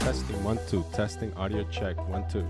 Testing 1 2. Testing audio check 1 2.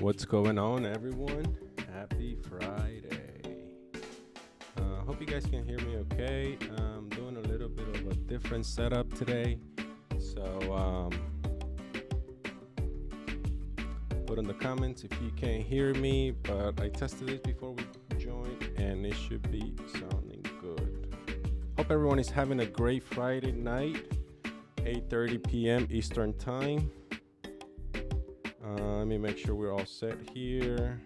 What's going on, everyone? Happy Friday. Hope you guys can hear me okay. I'm doing a little bit of a different setup today. So put in the comments if you can't hear me, but I tested it before we joined and it should be sounding good. Hope everyone is having a great Friday night, 8:30 p.m. Eastern Time. Let me make sure we're all set here.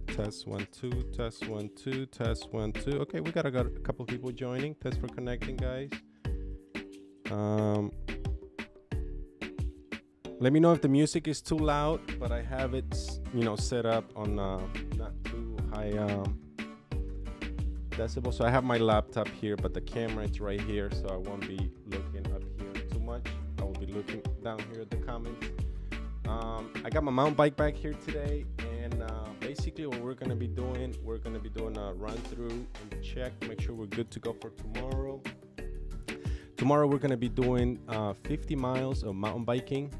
Test 1 2, test 1 2, test 1 2. Okay, we got a couple people joining. Thanks for connecting, guys. Let me know if the music is too loud, but I have it, set up on not too high decibel. So I have my laptop here, but the camera is right here, so I won't be looking up here too much. I will be looking down here at the comments. I got my mountain bike back here today, and basically what we're gonna be doing a run through and check, make sure we're good to go for tomorrow. Tomorrow we're gonna be doing 50 miles of mountain biking.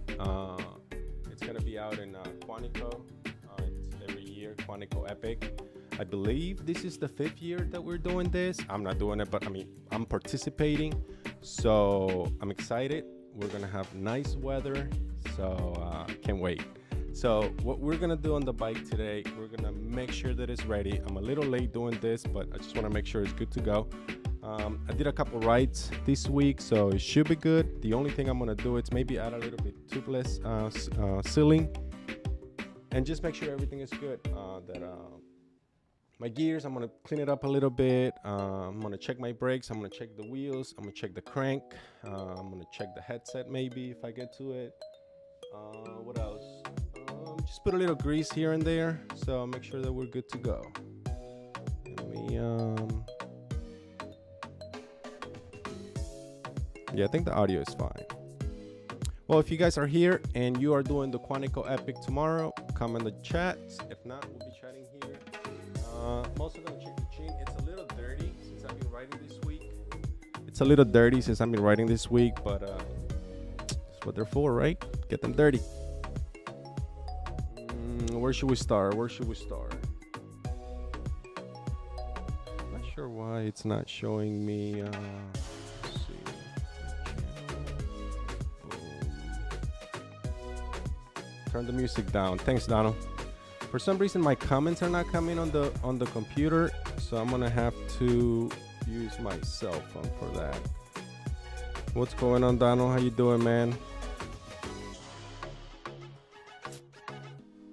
It's gonna be out in Quantico. It's every year, Quantico Epic. I believe this is the 5th year that we're doing this. I'm not doing it, but I'm participating. So I'm excited. We're gonna have nice weather, so can't wait. So what we're gonna do on the bike today, we're gonna make sure that it's ready. I'm a little late doing this, but I just wanna make sure it's good to go. I did a couple rides this week, so it should be good. The only thing I'm gonna do is maybe add a little bit tubeless sealing, and just make sure everything is good. My gears, I'm gonna clean it up a little bit. I'm gonna check my brakes. I'm gonna check the wheels. I'm gonna check the crank. I'm gonna check the headset maybe if I get to it. What else? Just put a little grease here and there, so make sure that we're good to go. Let me, yeah, I think the audio is fine. Well, if you guys are here and you are doing the Quantico Epic tomorrow, comment in the chat. If not, we'll be chatting here. I'm also gonna check the chain. It's a little dirty since I've been riding this week. But that's what they're for, right? Get them dirty. Where should we start? Not sure why it's not showing me. Let's see. Turn the music down. Thanks, Donald. For some reason, my comments are not coming on the computer, so I'm gonna have to use my cell phone for that. What's going on, Donald? How you doing, man?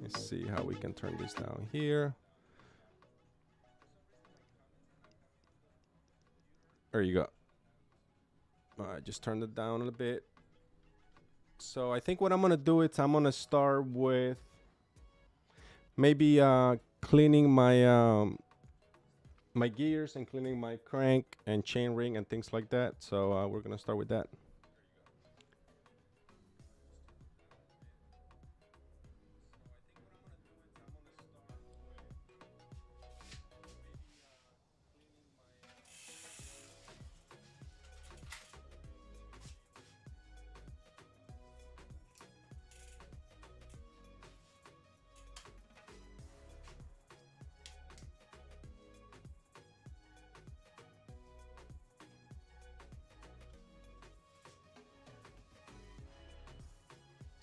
Let's see how we can turn this down here. There you go. All right, just turned it down a bit. So I think what I'm gonna do is I'm gonna start with maybe cleaning my my gears and cleaning my crank and chain ring and things like that. So we're gonna start with that.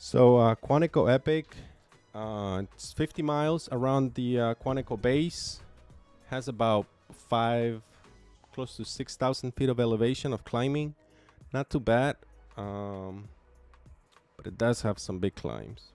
So Quantico Epic, it's 50 miles around the Quantico base. Has about close to 6,000 feet of elevation of climbing. Not too bad, but it does have some big climbs.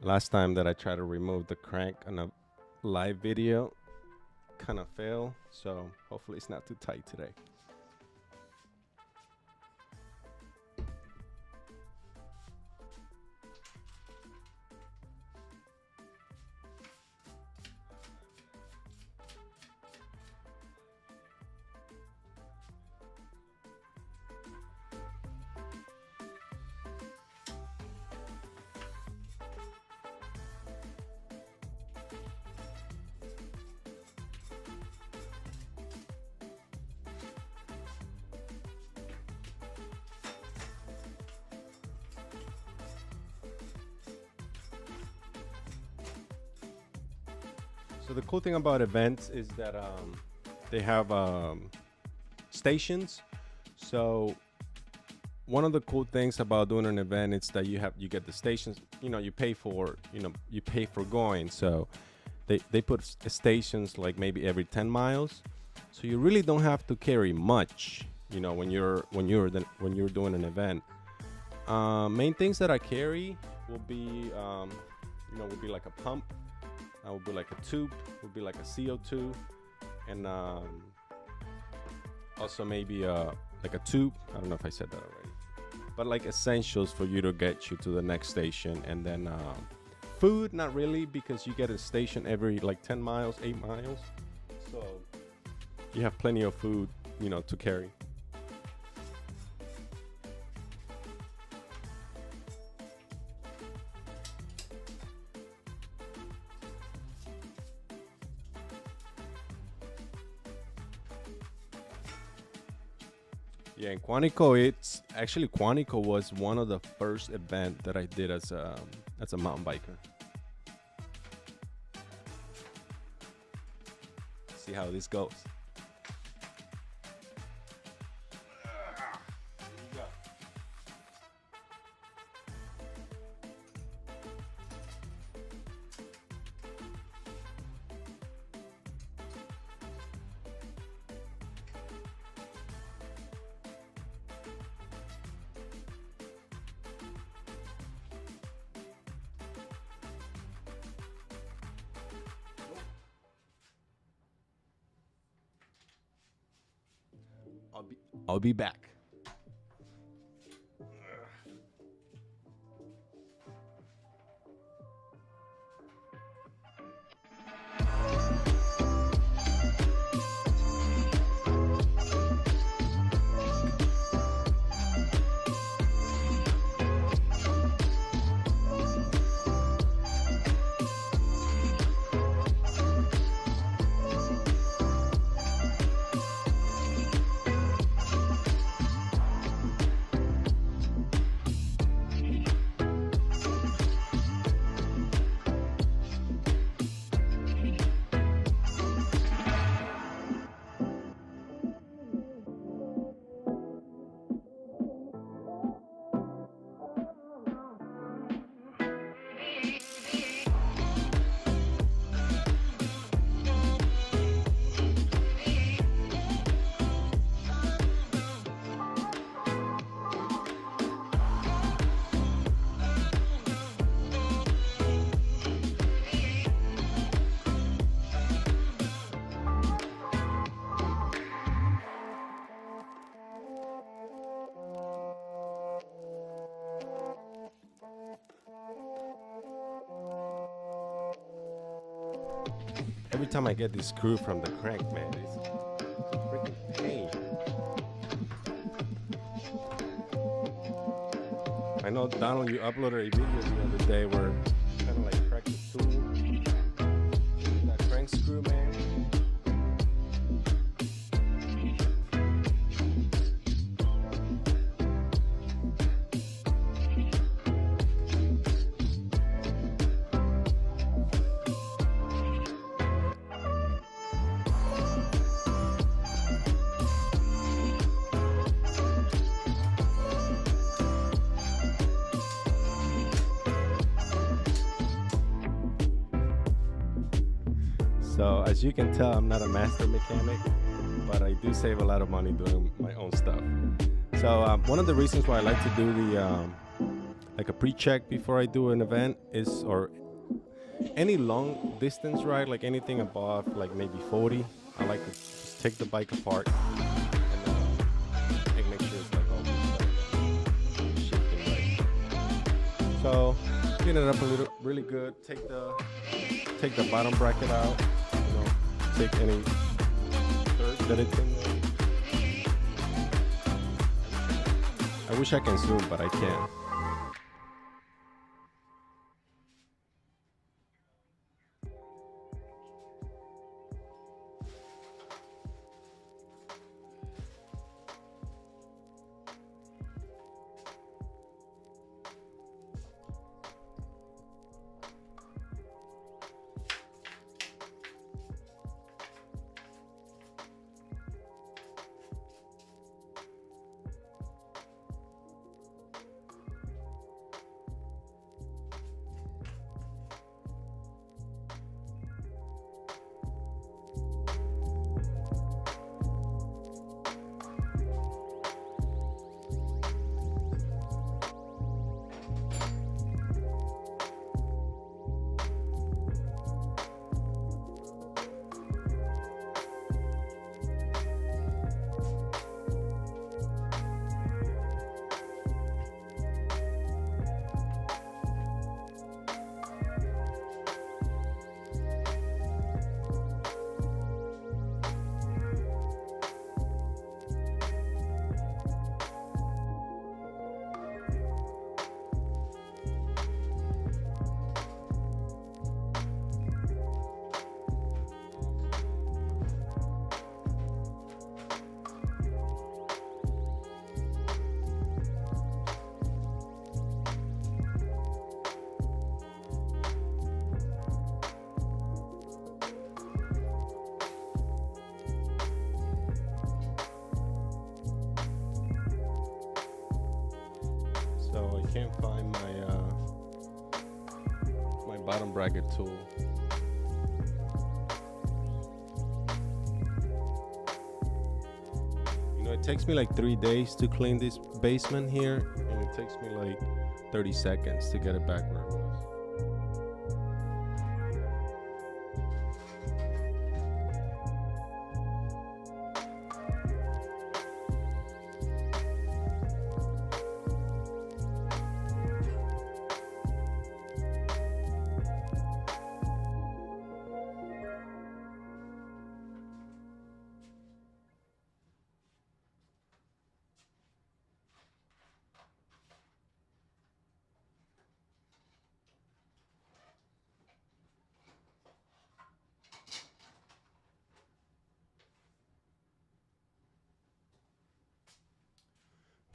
Last time that I tried to remove the crank on a live video, kind of fell, so hopefully it's not too tight today. So the cool thing about events is that they have stations. So one of the cool things about doing an event is that you get the stations. You pay for going. So they put stations like maybe every 10 miles. So you really don't have to carry much. When you're doing an event. Main things that I carry will be like a pump. Would be like a tube, would be like a CO2, and also maybe like a tube. I don't know if I said that already, but like essentials for you to get you to the next station. And then food, not really, because you get a station every like 10 miles, 8 miles, so you have plenty of food, to carry. Yeah, in Quantico was one of the first event that I did as a mountain biker. See how this goes. I'll be back. Every time I get this screw from the crank, man, it's a freaking pain. I know, Donald, you uploaded a video the other day where you kind of like cracked the tool. That crank screw, man. So as you can tell, I'm not a master mechanic, but I do save a lot of money doing my own stuff. So one of the reasons why I like to do the like a pre-check before I do an event is, or Any long distance ride, like anything above like maybe 40, I like to just take the bike apart and make sure it's like always shifting right. So clean it up a little, really good. Take the bottom bracket out. You know, take any dirt that it's in there. I wish I can zoom, but I can't. So I can't find my bottom bracket tool. You know, it takes me like 3 days to clean this basement here, and it takes me like 30 seconds to get it back where it was.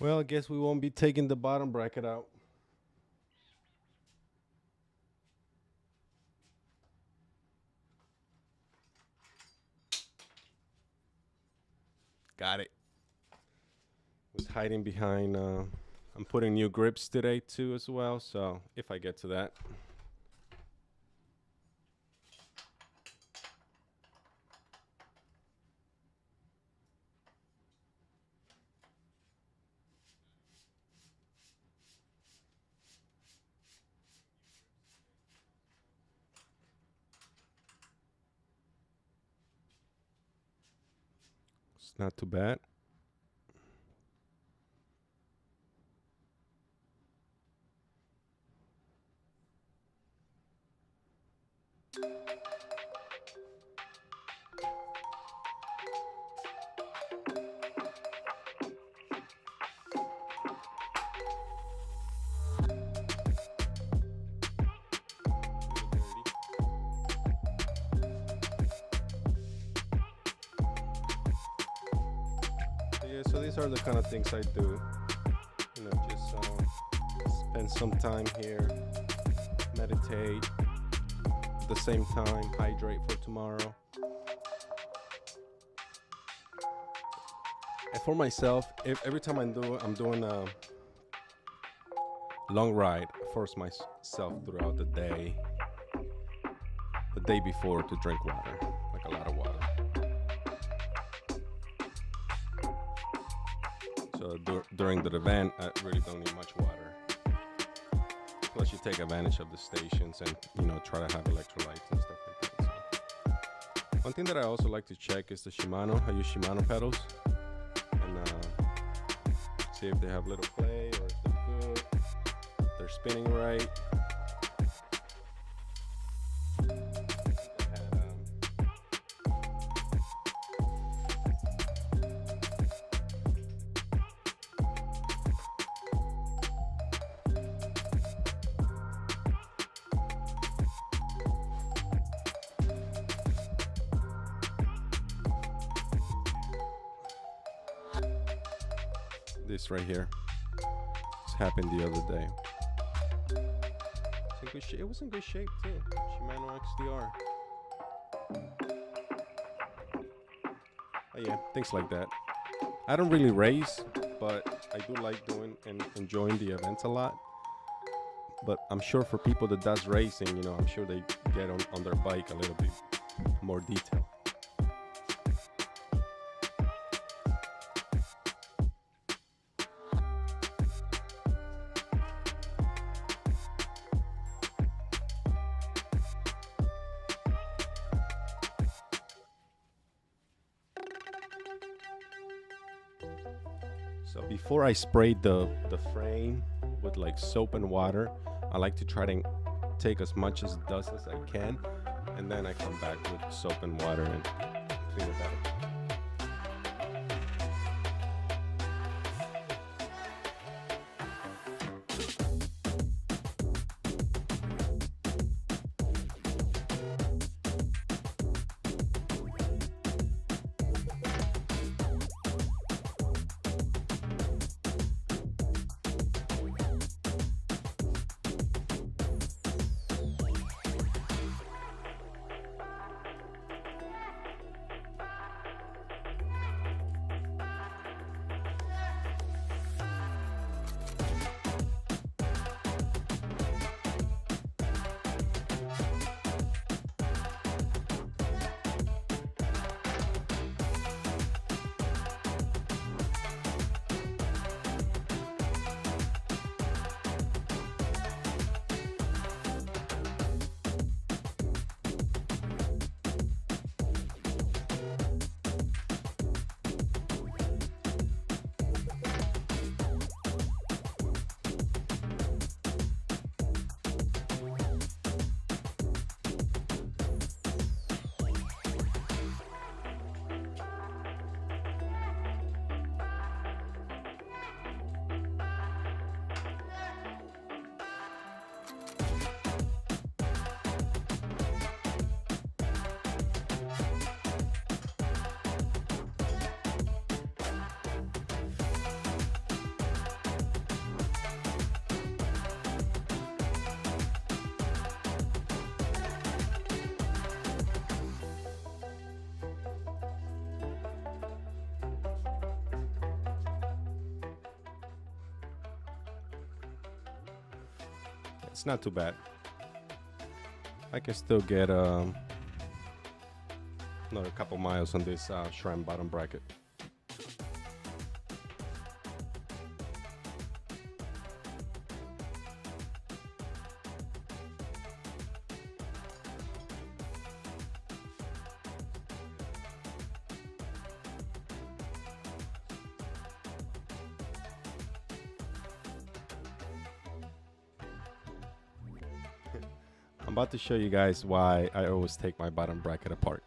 Well, I guess we won't be taking the bottom bracket out. Got it. Was hiding behind. I'm putting new grips today too as well. So if I get to that. It's not too bad. Yeah, so these are the kind of things I do. You know, just spend some time here, meditate, at the same time hydrate for tomorrow. And for myself, every time I'm doing a long ride, I force myself throughout the day before to drink water, like a lot of water. So during the event, I really don't need much water. Plus, you take advantage of the stations and try to have electrolytes and stuff like that. So, one thing that I also like to check is the Shimano. I use Shimano pedals and see if they have little play or if they're good, if they're spinning right. This right here. This happened the other day. It's in good shape. It was in good shape too. Shimano XDR. Oh yeah, things like that. I don't really race, but I do like doing and enjoying the events a lot. But I'm sure for people that does racing, I'm sure they get on their bike a little bit more detail. So before I sprayed the frame with like soap and water, I like to try to take as much as dust as I can, and then I come back with soap and water and clean it out. It's not too bad. I can still get another couple miles on this SRAM bottom bracket. I'm about to show you guys why I always take my bottom bracket apart.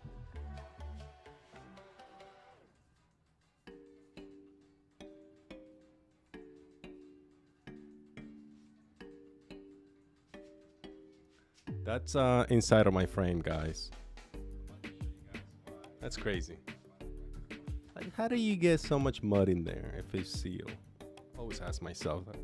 That's inside of my frame, guys. That's crazy. Like, how do you get so much mud in there if it's sealed? Always ask myself that.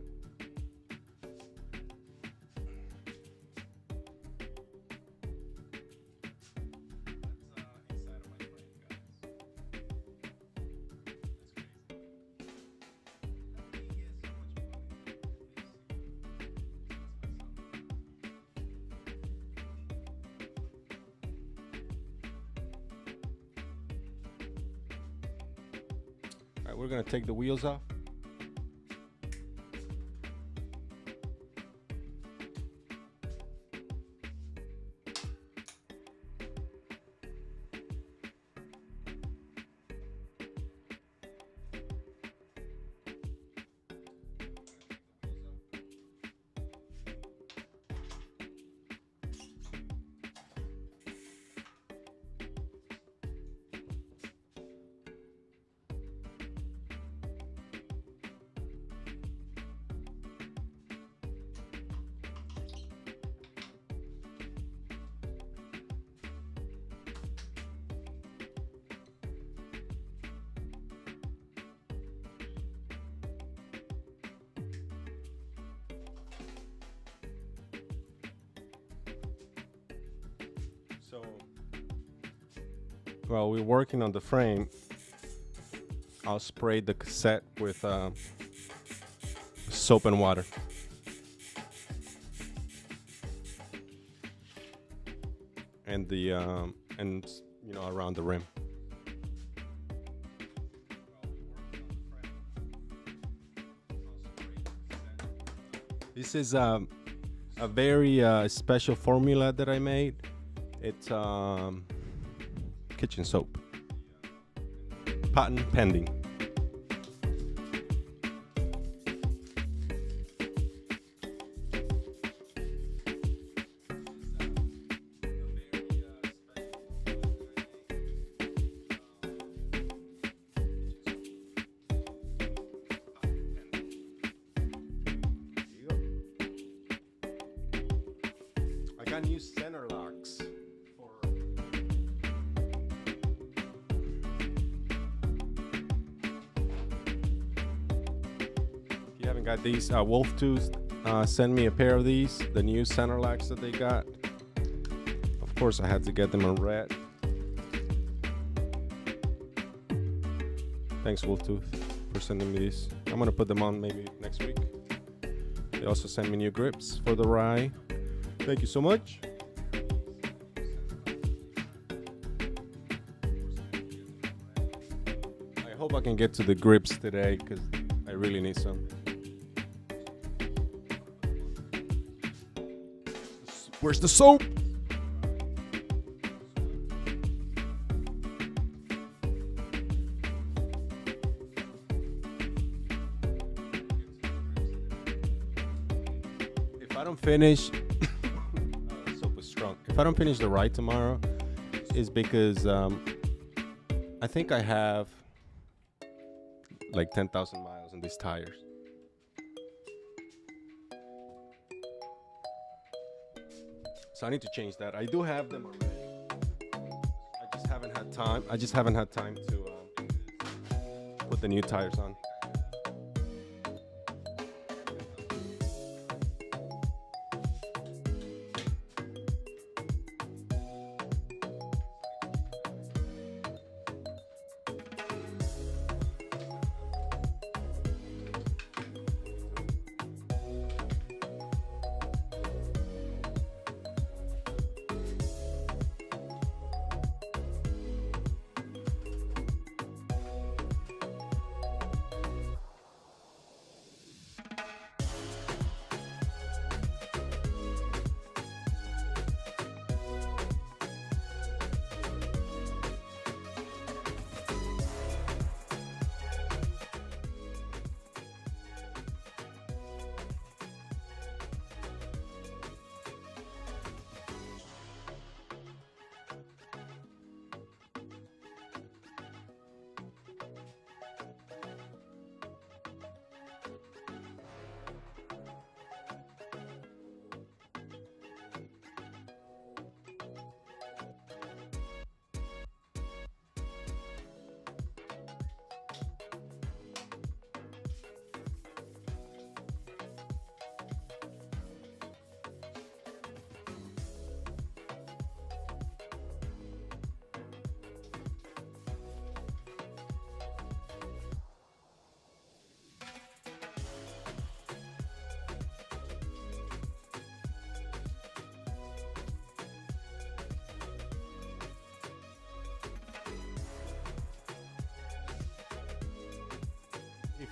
We're gonna take the wheels off. while we're working on the frame, I'll spray the cassette with soap and water. And the around the rim. This is a very special formula that I made. It's kitchen soap. Patent pending. I got new center locks for if you haven't got these. Wolf Tooth send me a pair of these, the new center locks that they got. Of course, I had to get them in red. Thanks, Wolf Tooth, for sending me these. I'm gonna put them on maybe next week. They also sent me new grips for the rye. Thank you so much. I hope I can get to the grips today because I really need some. Where's the soap? If I don't finish, soap was strong. If I don't finish the ride tomorrow, is because I think I have like 10,000 miles on these tires. So I need to change that. I do have them already. I just haven't had time. To put the new tires on.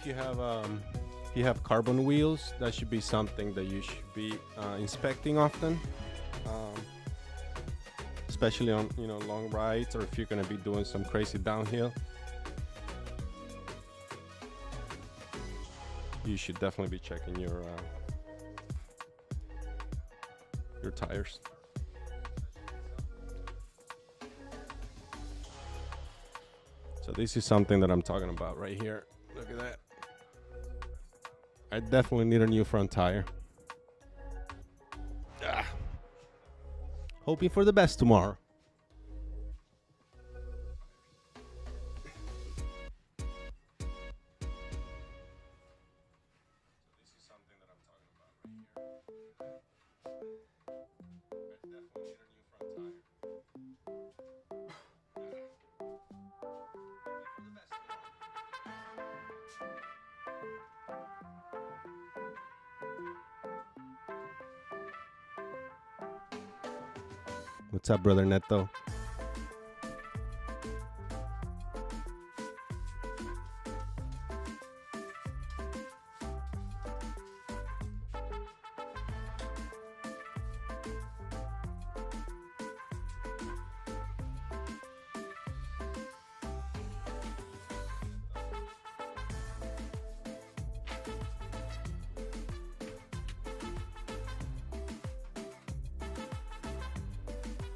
If you have carbon wheels, that should be something that you should be inspecting often, especially on long rides, or if you're gonna be doing some crazy downhill. You should definitely be checking your tires. So this is something that I'm talking about right here. Look at that. I definitely need a new front tire. Hoping for the best tomorrow. What's up, brother Neto?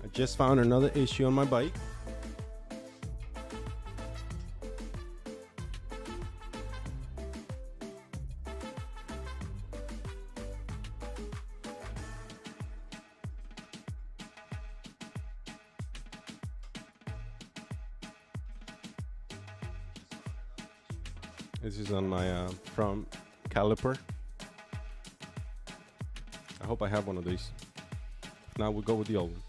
I just found another issue on my bike. This is on my front caliper. I hope I have one of these. Now we'll go with the old one.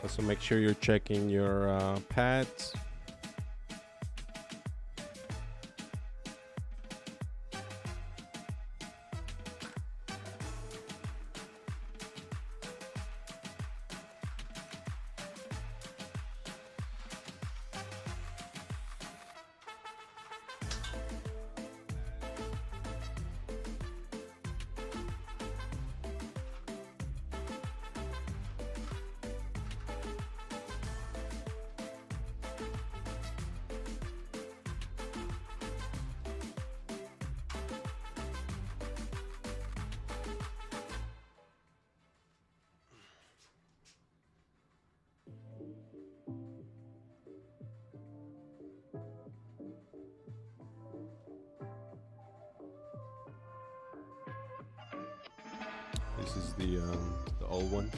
Also, make sure you're checking your pads. This is the old one.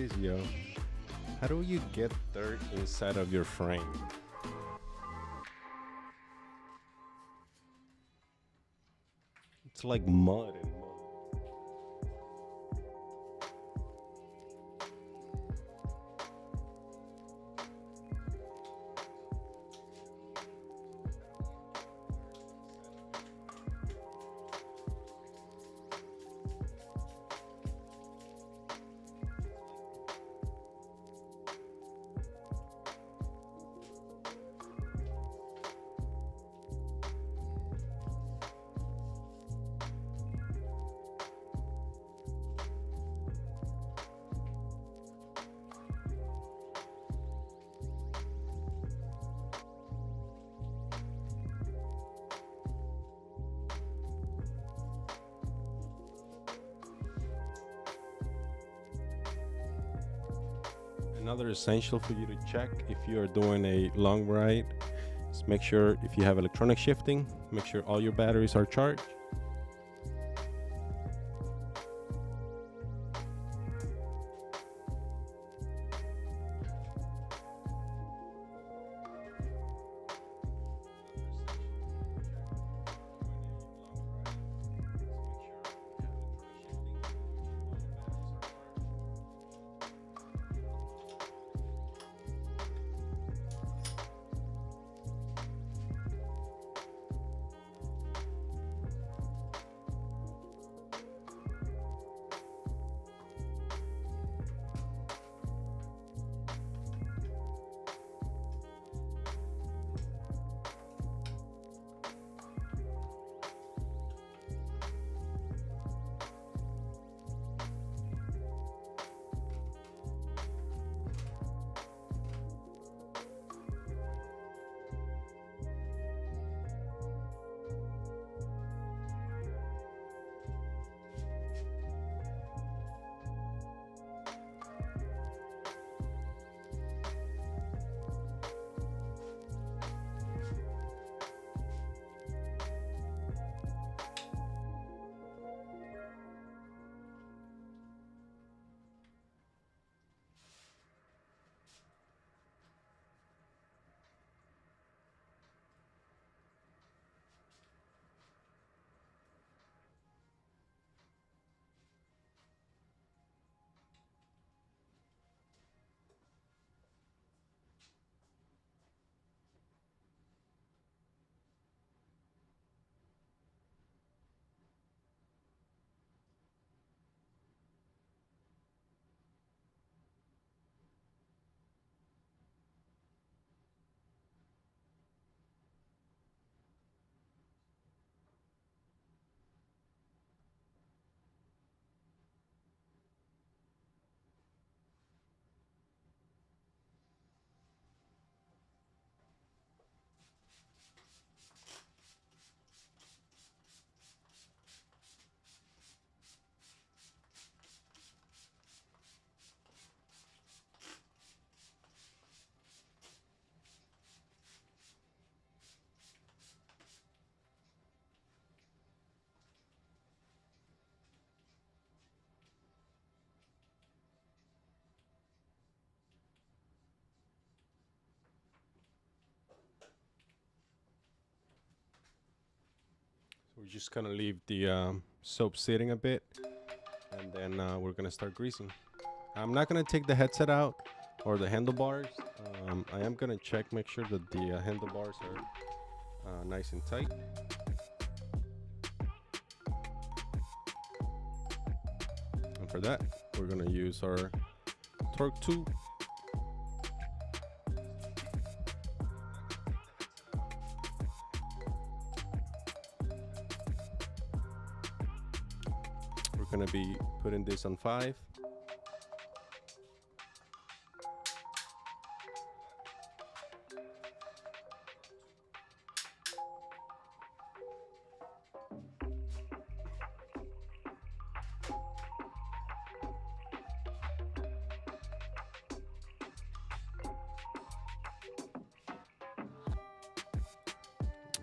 this, yo? How do you get dirt inside of your frame? It's like mud and mud. Another essential for you to check if you are doing a long ride is make sure if you have electronic shifting, make sure all your batteries are charged. We're just gonna leave the soap sitting a bit, and then we're gonna start greasing. I'm not gonna take the headset out or the handlebars. I am gonna check, make sure that the handlebars are nice and tight. And for that, we're gonna use our torque tool. We're gonna be putting this on 5.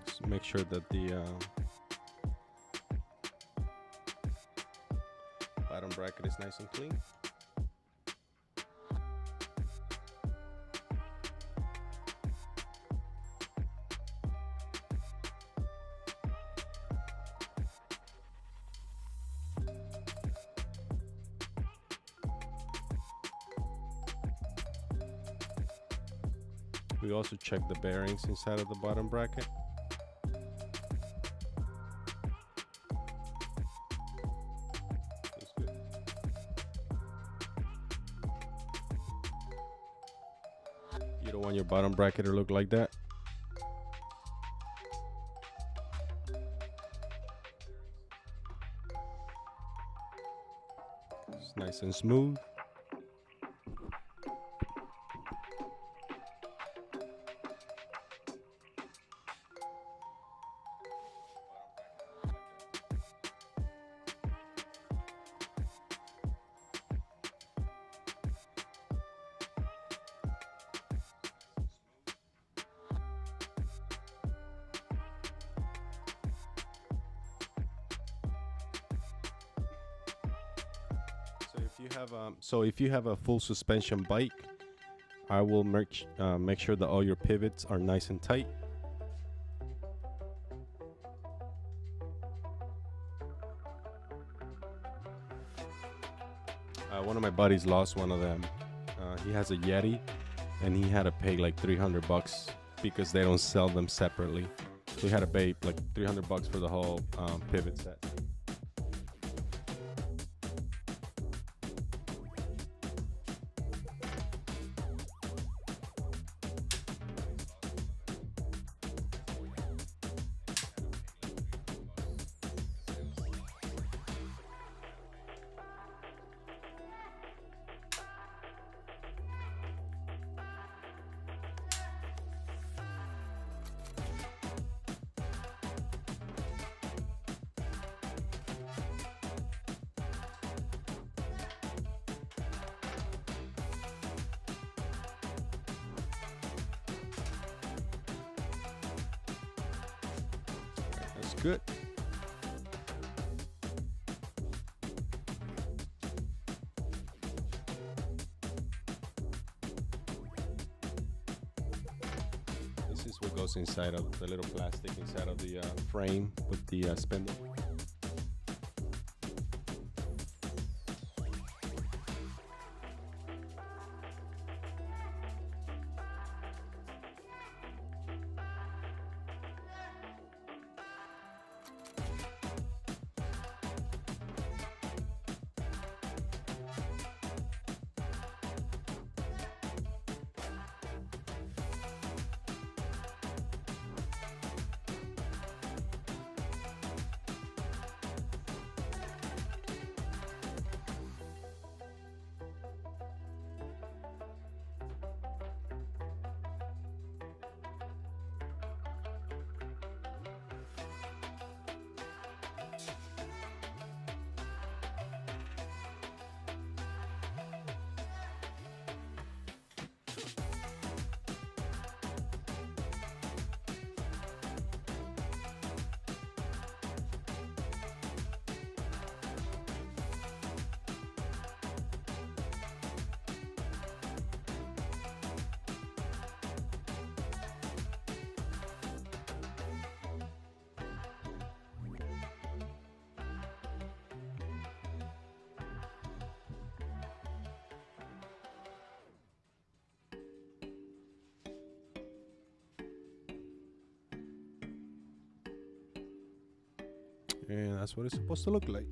Just make sure that the bottom bracket is nice and clean. We also check the bearings inside of the bottom bracket. That's good. You don't want your bottom bracket to look like that. It's nice and smooth. So if you have a full suspension bike, I will make sure that all your pivots are nice and tight. One of my buddies lost one of them. He has a Yeti, and he had to pay like $300 because they don't sell them separately. So he had to pay like $300 for the whole pivot set. That's good. This is what goes inside of the little plastic inside of the frame with the spindle. And that's what it's supposed to look like.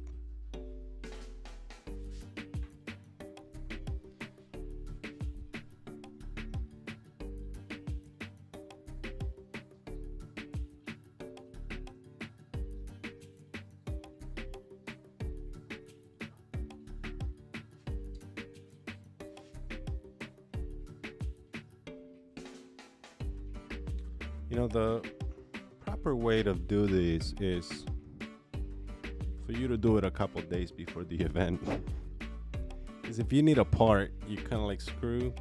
You know, the proper way to do this is for you to do it a couple days before the event. Because if you need a part, you kind of like screw.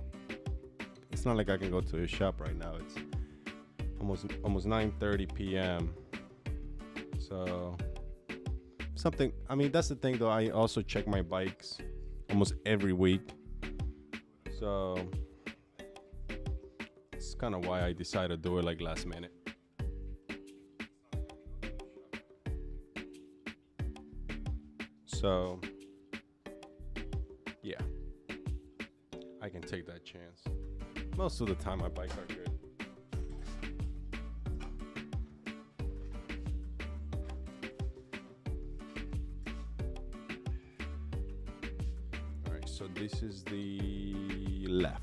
It's not like I can go to a shop right now. It's almost 9:30 p.m. So something. I mean, that's the thing though. I also check my bikes almost every week. So it's kind of why I decided to do it like last minute. So, yeah, I can take that chance. Most of the time, my bikes are good. All right, so this is the left.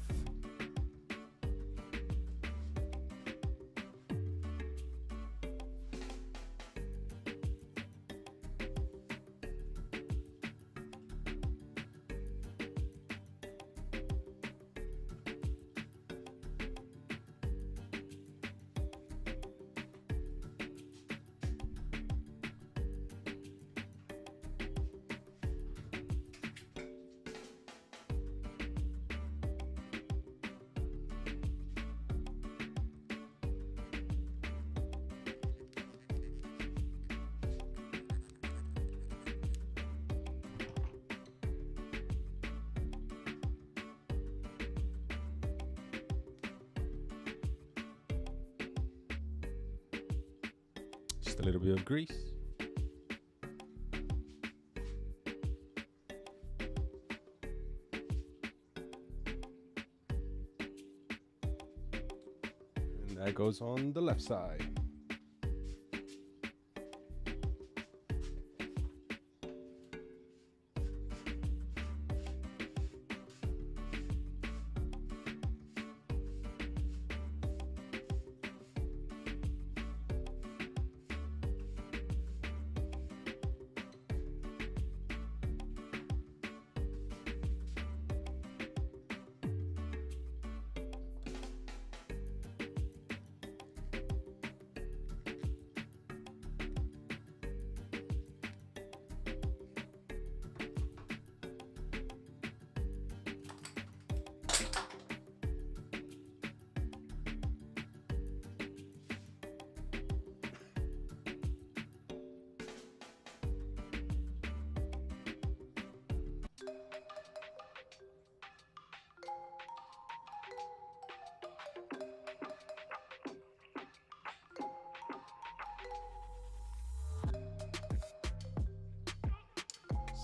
Just a little bit of grease. And that goes on the left side.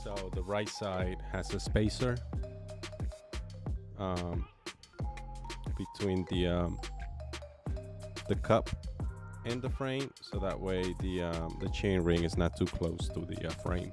So the right side has a spacer between the cup and the frame, so that way the chain ring is not too close to the frame.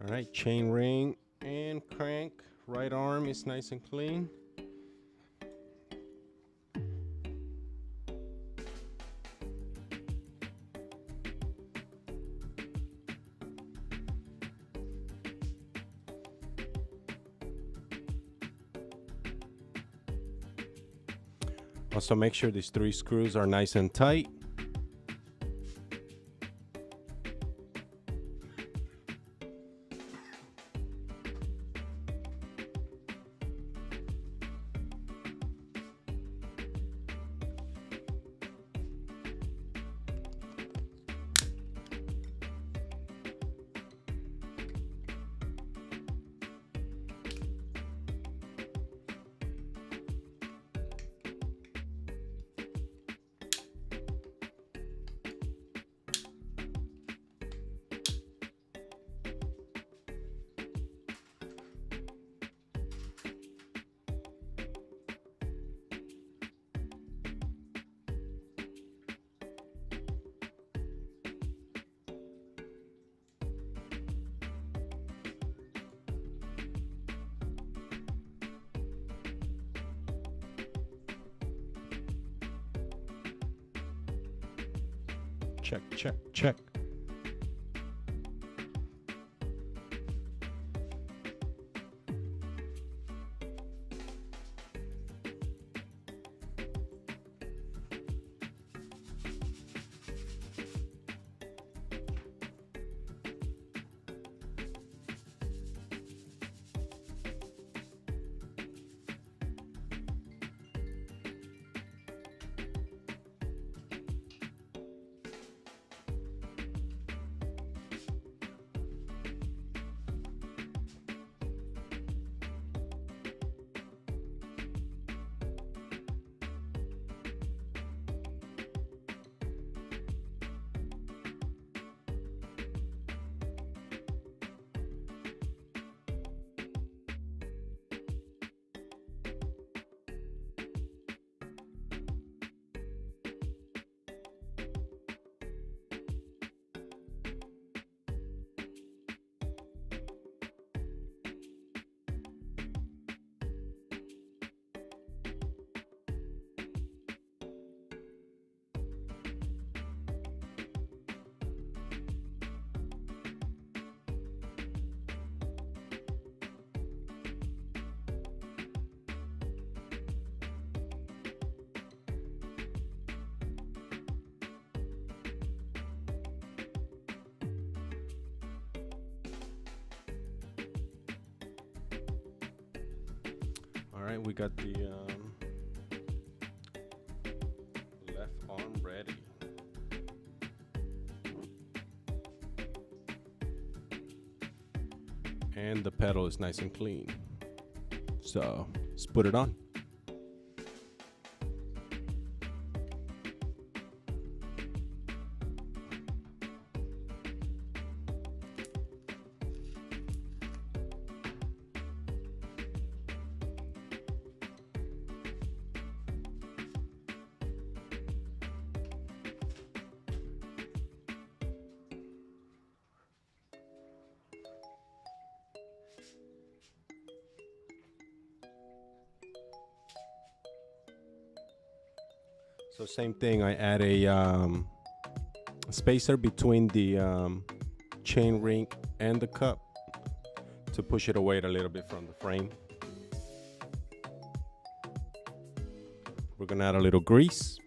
All right, chain ring and crank. Right arm is nice and clean. Also make sure these 3 screws are nice and tight. Check, check, check. All right, we got the left arm ready. And the pedal is nice and clean. So let's put it on. So same thing, I add a spacer between the chain ring and the cup to push it away a little bit from the frame. We're gonna add a little grease.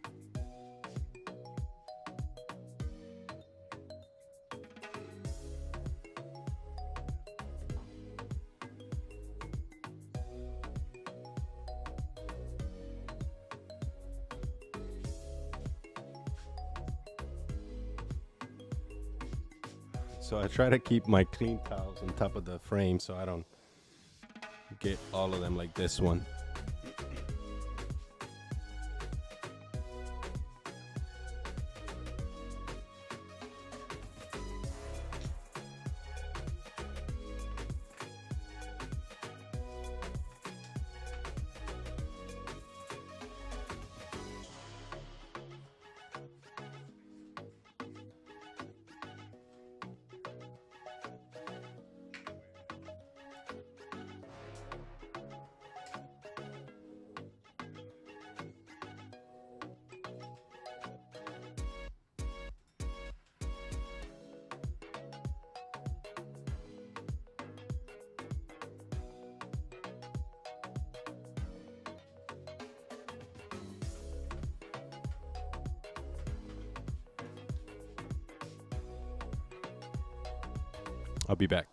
So I try to keep my clean towels on top of the frame so I don't get all of them like this one. I'll be back.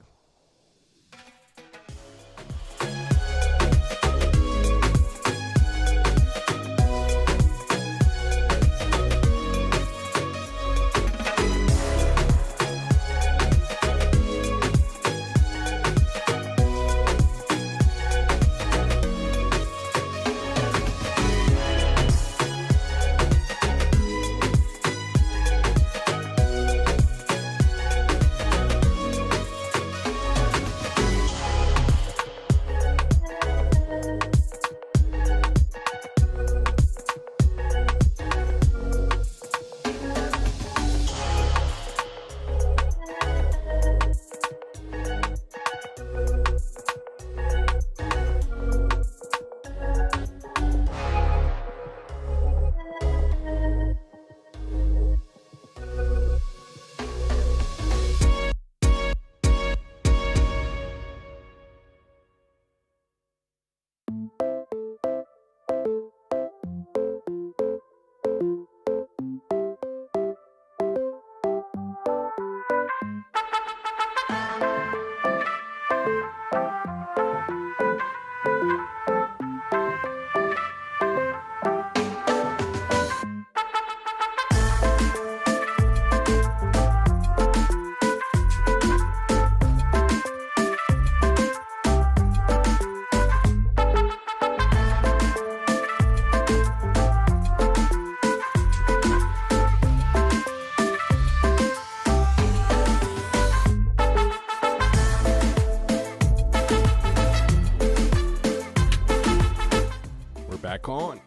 Back on.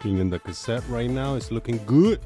Cleaning the cassette right now. It's looking good.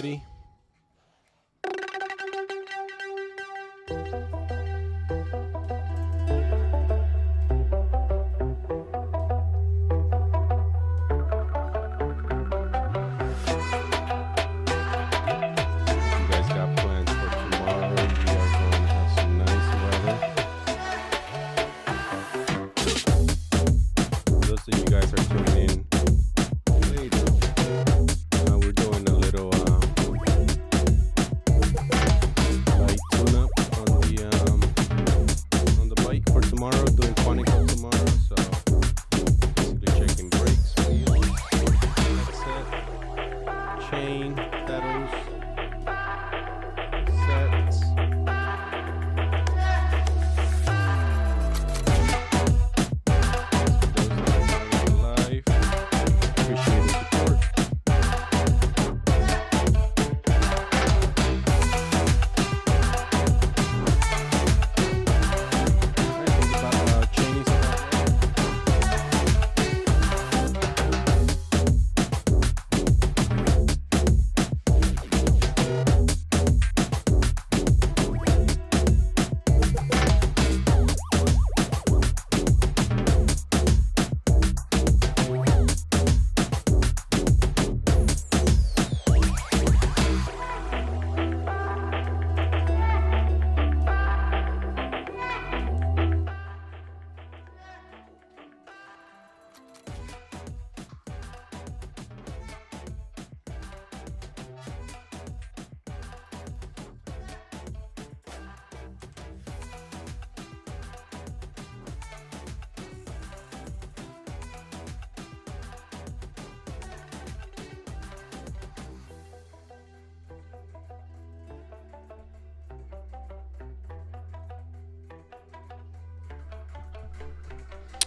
quality. You guys are tuning in later. We're doing a little light tune-up on the bike for tomorrow. Doing Quantico tomorrow, so basically checking brakes, that's it. Chain, pedals, sets.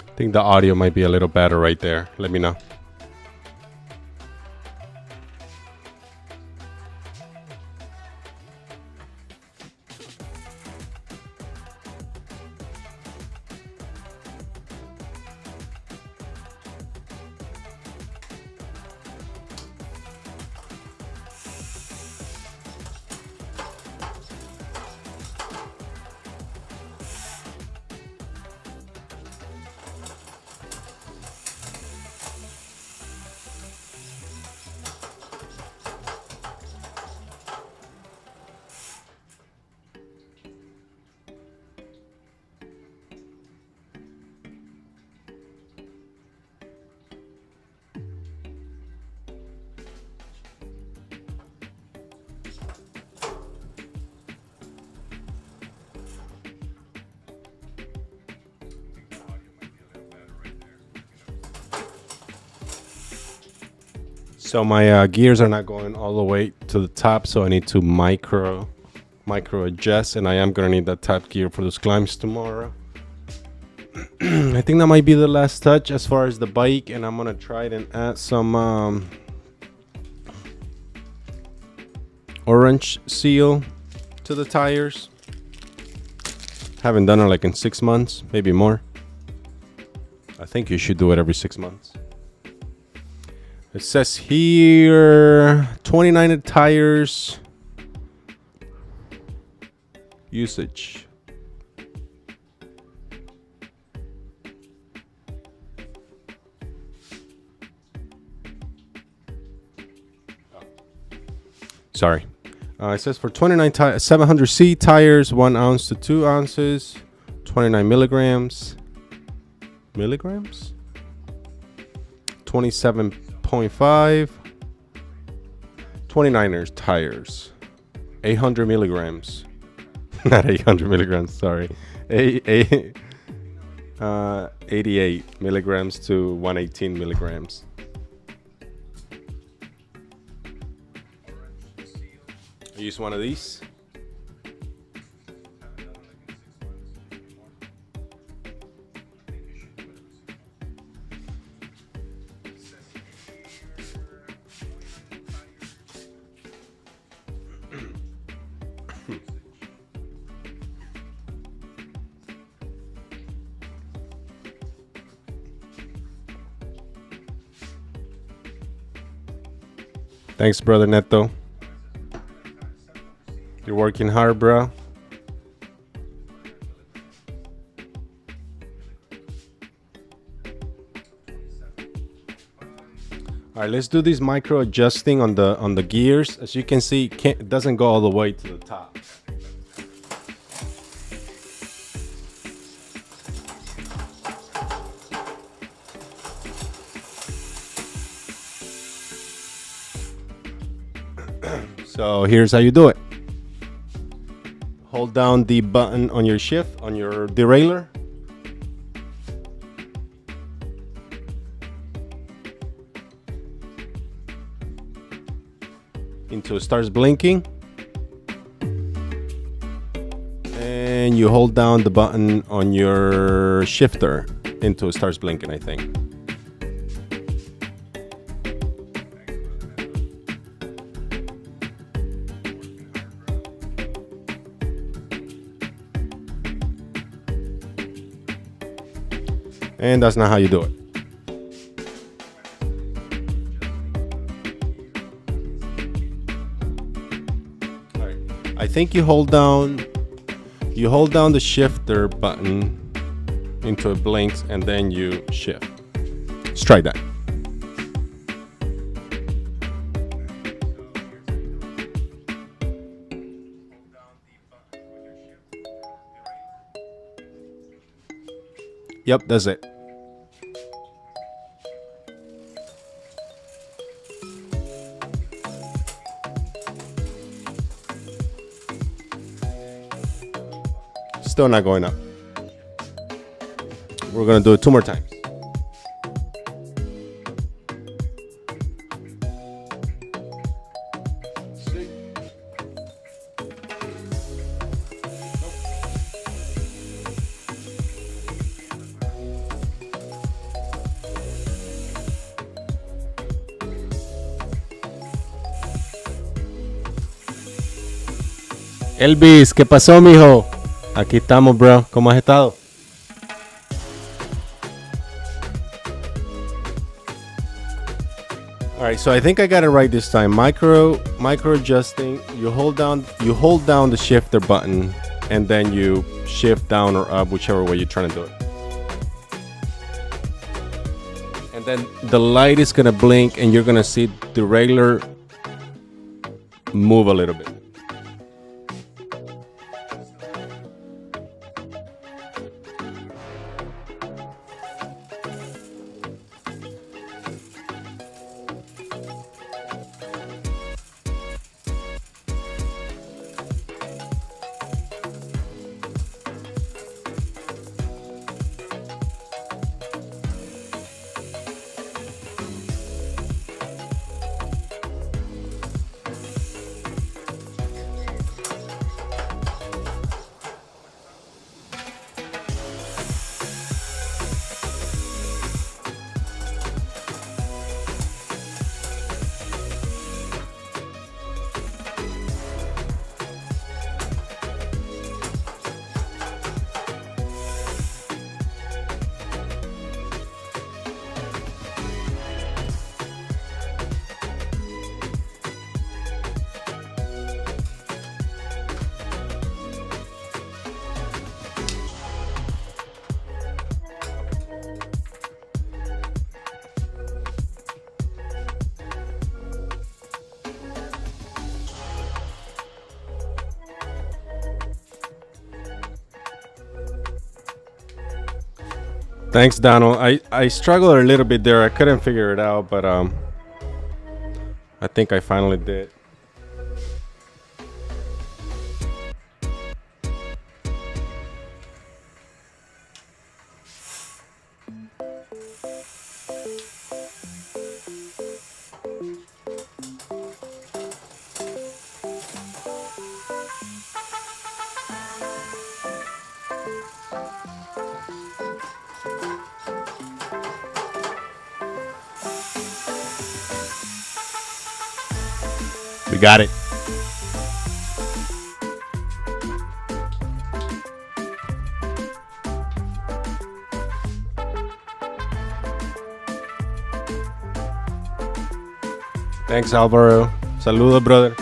I think the audio might be a little better right there. Let me know. So my gears are not going all the way to the top, so I need to micro adjust, and I am gonna need that top gear for those climbs tomorrow. I think that might be the last touch as far as the bike, and I'm gonna try it and add some orange seal to the tires. Haven't done it like in 6 months, maybe more. I think you should do it every 6 months. It says here 29 tires usage. Sorry. It says for 29 700C tires, 1 ounce to 2 ounces, 29 milligrams. 27.5. 29ers tires, 800 milligrams. Not 800 milligrams, sorry. 88 milligrams to 118 milligrams. I use one of these. Thanks, brother Neto. You're working hard, bro. All right, let's do this micro adjusting on the gears. As you can see, it doesn't go all the way to the top. So here's how you do it. Hold down the button on your shift, on your derailleur. Until it starts blinking. And you hold down the button on your shifter until it starts blinking, I think. And that's not how you do it. All right. I think you hold down the shifter button until it blinks and then you shift. Let's try that. Yep, that's it. Still not going up. We're gonna do it 2 more times. Elvis, ¿qué pasó, mijo? Aquí estamos, bro. ¿Cómo has estado? All right, so I think I got it right this time. Micro adjusting. You hold down the shifter button, and then you shift down or up, whichever way you're trying to do it. And then the light is gonna blink, and you're gonna see the derailleur move a little bit. Thanks, Donald. I struggled a little bit there. I couldn't figure it out, but I think I finally did. We got it. Thanks, Alvaro. Saludos, brother.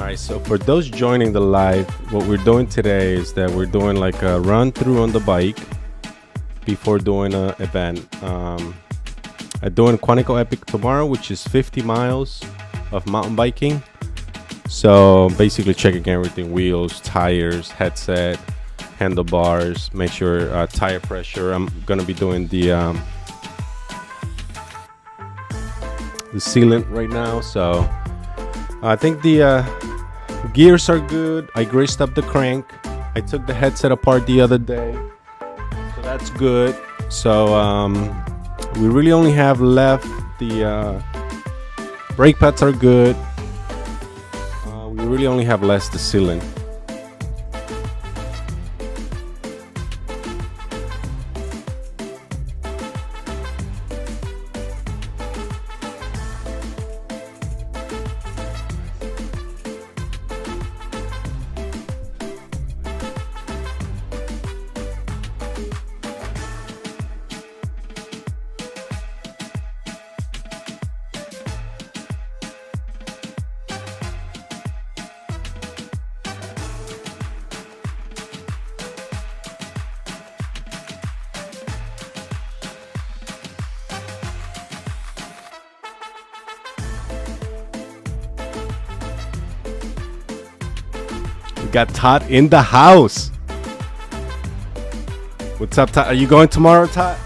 All right, so for those joining the live, what we're doing today is that we're doing like a run through on the bike before doing an event. I'm doing Quantico Epic tomorrow, which is 50 miles of mountain biking. So basically checking everything: wheels, tires, headset, handlebars, make sure tire pressure. I'm gonna be doing the sealant right now, so I think the gears are good. I greased up the crank. I took the headset apart the other day, so that's good. So we really only have left the brake pads are good. We really only have left the sealant. Got Todd in the house. What's up, Todd? Are you going tomorrow, Todd?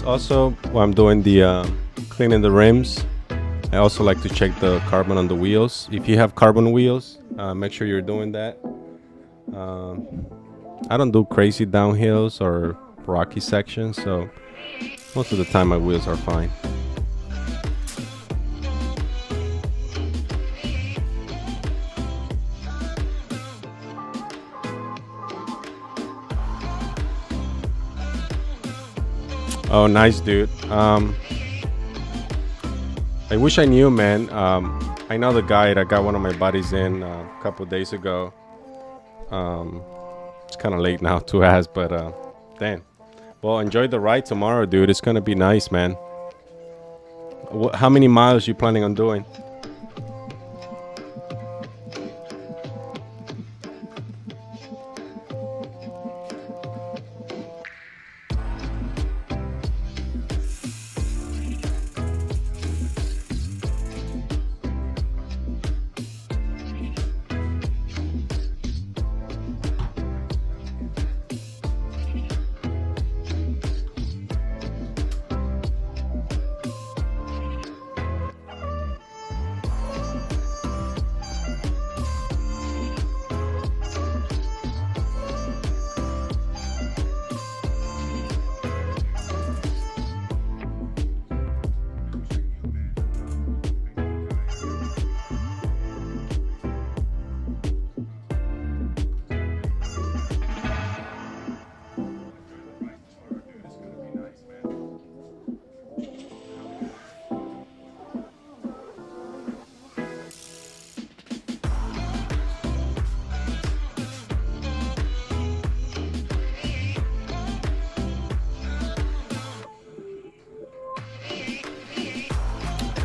Also, while I'm doing the cleaning the rims, I also like to check the carbon on the wheels. If you have carbon wheels, make sure you're doing that. I don't do crazy downhills or rocky sections, so most of the time my wheels are fine. Oh, nice, dude. I wish I knew, man. I know the guide. I got one of my buddies in a couple days ago. It's kind of late now to ask, but damn. Well, enjoy the ride tomorrow, dude. It's gonna be nice, man. How many miles you planning on doing?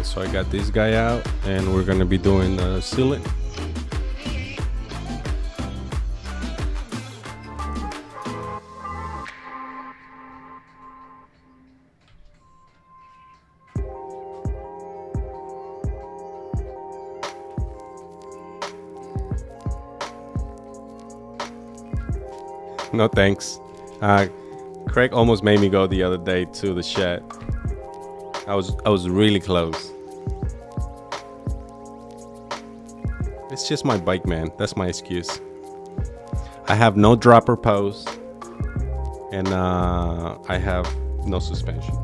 So I got this guy out, and we're gonna be doing sealant. No thanks. Craig almost made me go the other day to the shed. I was really close. It's just my bike, man. That's my excuse. I have no dropper post, and I have no suspension.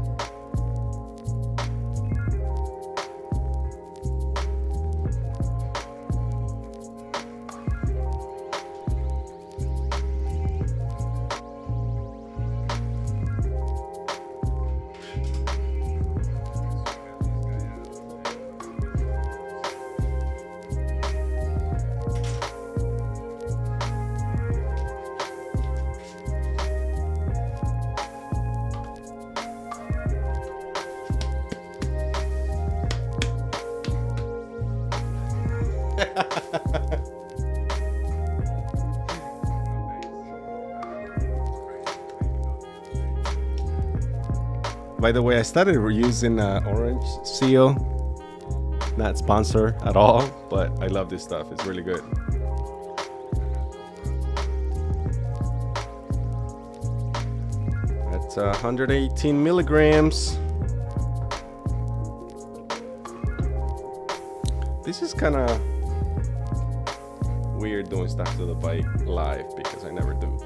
By the way, I started using Orange Seal. Not sponsor at all, but I love this stuff. It's really good. That's 118 milligrams. This is kind of weird doing stuff to the bike live because I never do.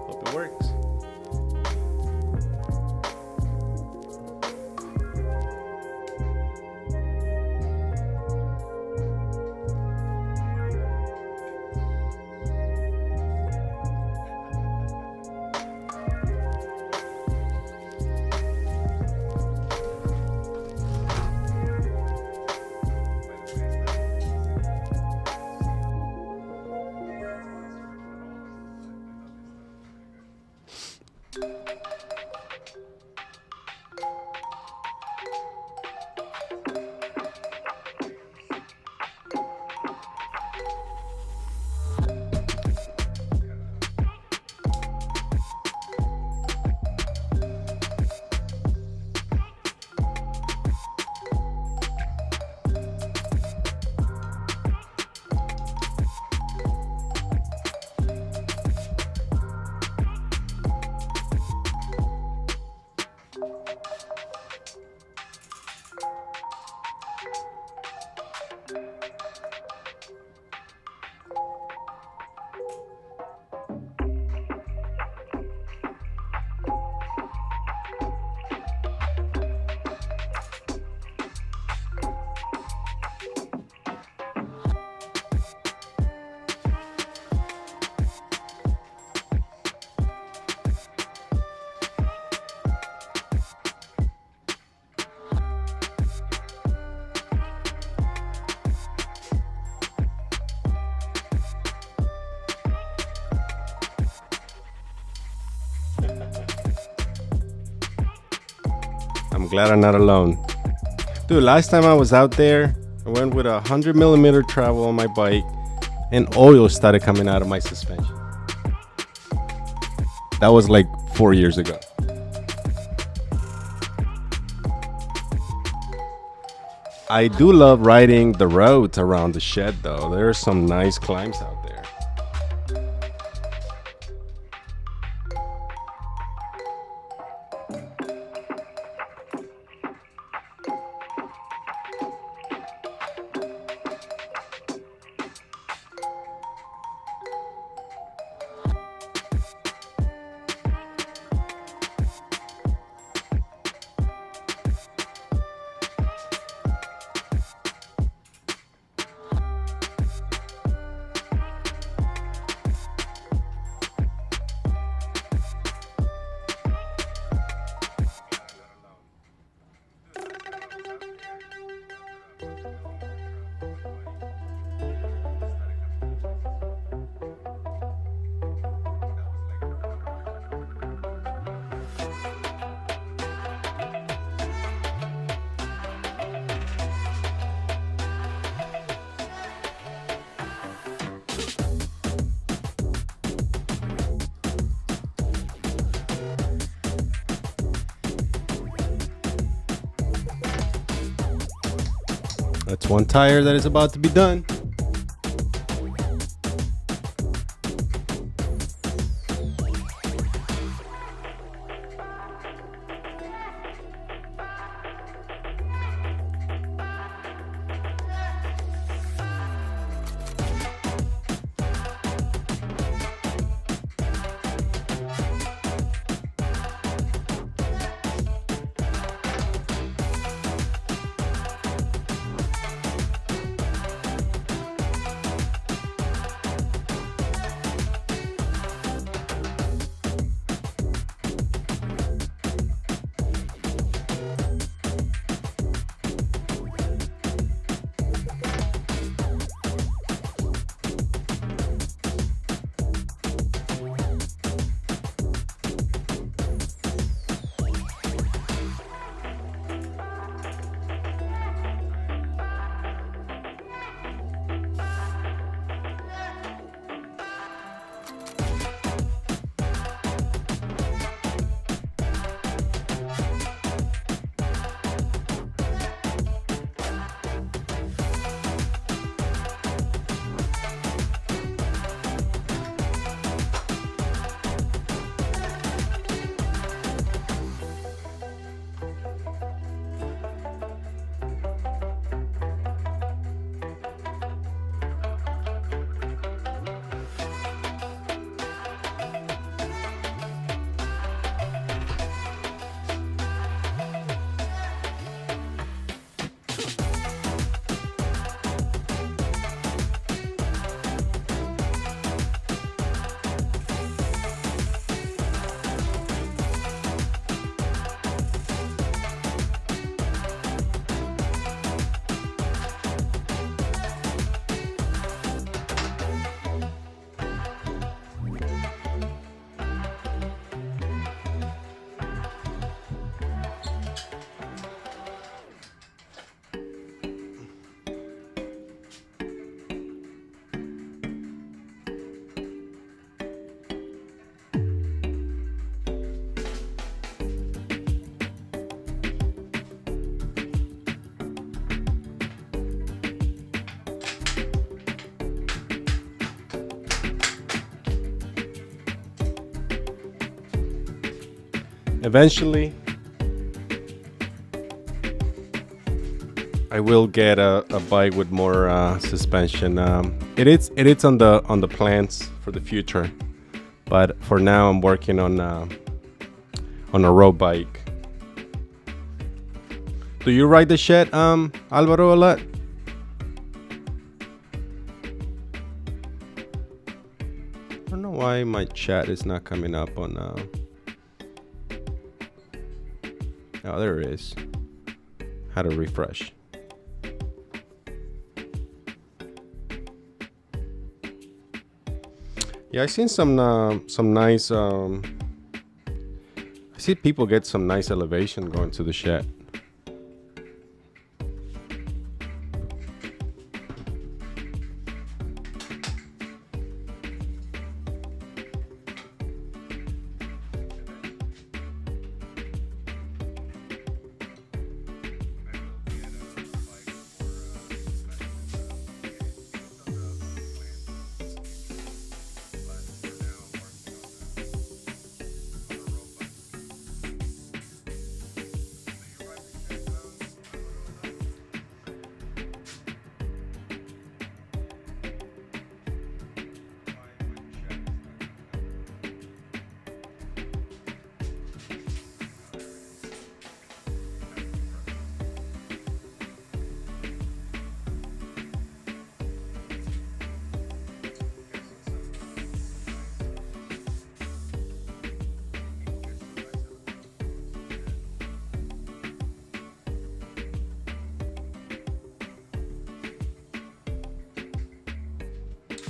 Hope it works. I'm glad I'm not alone. Dude, last time I was out there, I went with 100mm travel on my bike and oil started coming out of my suspension. That was like 4 years ago. I do love riding the roads around the shed though. There are some nice climbs out there. That's one tire that is about to be done. Eventually, I will get a bike with more suspension. It is on the plans for the future, but for now I'm working on a road bike. Do you ride the shed, Alvaro, a lot? I don't know why my chat is not coming up on. Oh, there it is. How to refresh. Yeah, I seen some nice. I see people get some nice elevation going to the shed.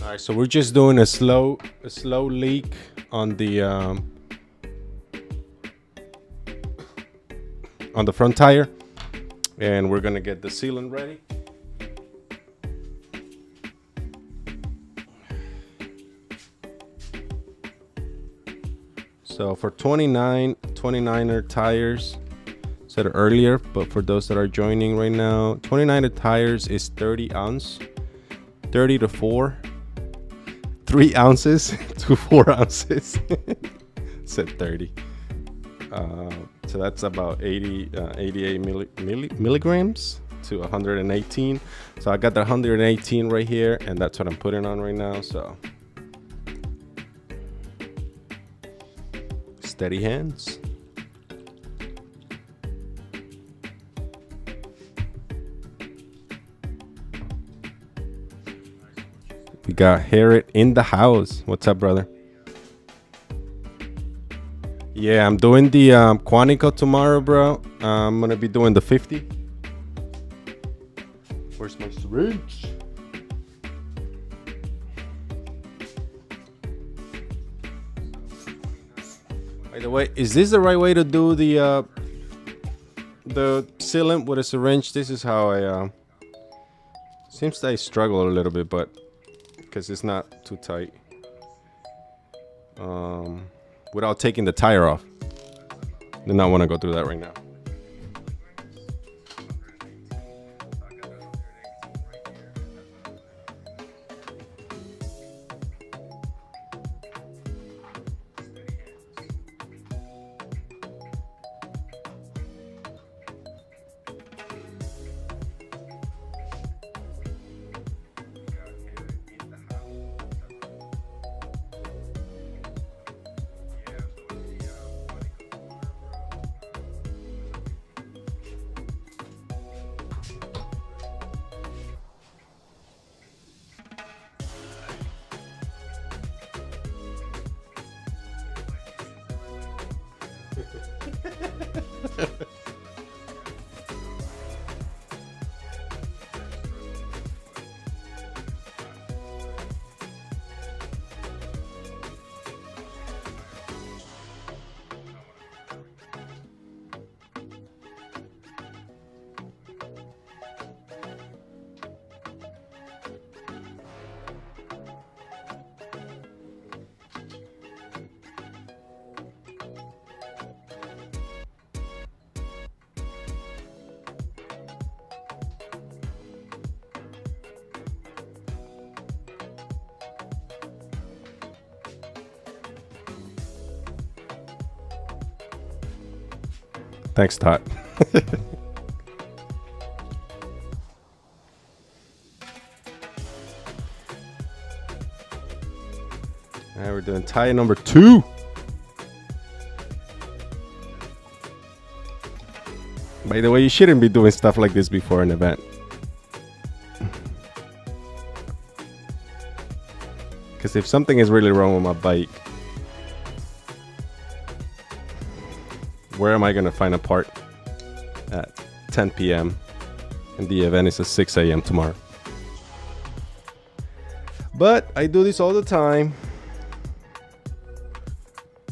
All right, so we're just doing a slow leak on the front tire, and we're gonna get the sealant ready. So for 29er tires, said it earlier, but for those that are joining right now, 29er tires is 30 ounce, 30 to 4. 3 ounces to 4 ounces. Said 30. So that's about 88 milligrams to 118. So I got the 118 right here, and that's what I'm putting on right now. So steady hands. We got Harriet in the house. What's up, brother? Yeah, I'm doing the Quantico tomorrow, bro. I'm gonna be doing the 50. Where's my syringe? By the way, is this the right way to do the sealant with a syringe? This is how I seems that I struggle a little bit, but because it's not too tight, without taking the tire off. Do not want to go through that right now. Thanks, Todd. Now we're doing tire number 2. By the way, you shouldn't be doing stuff like this before an event. Because if something is really wrong with my bike, where am I going to find a part at 10 p.m. and the event is at 6 a.m. tomorrow? But I do this all the time.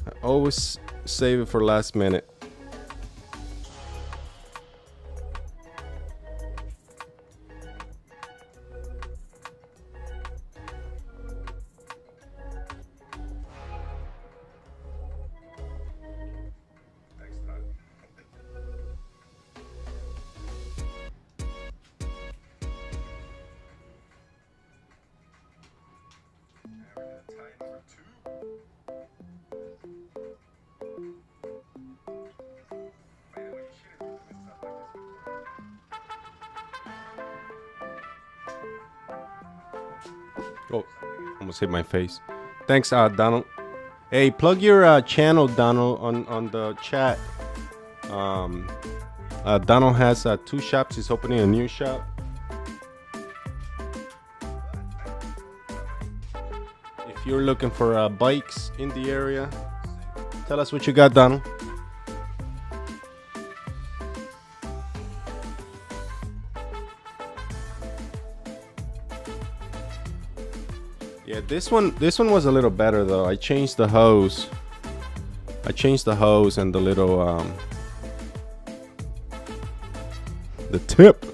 I always save it for last minute. Oh, almost hit my face. Thanks, Donald. Hey, plug your channel, Donald, on the chat. Donald has 2 shops. He's opening a new shop. If you're looking for bikes in the area, tell us what you got, Donald. Yeah, this one was a little better though. I changed the hose. And the little the tip.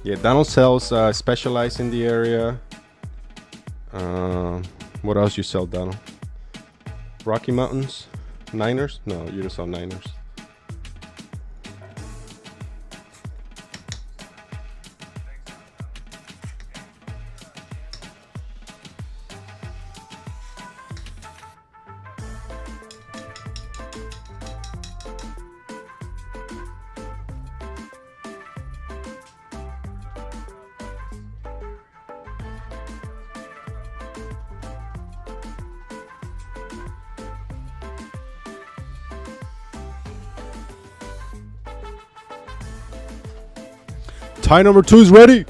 Yeah, Donald sells Specialized in the area. What else you sell, Donald? Rocky Mountains? Niners? No, you don't sell Niners. Tie number 2 is ready.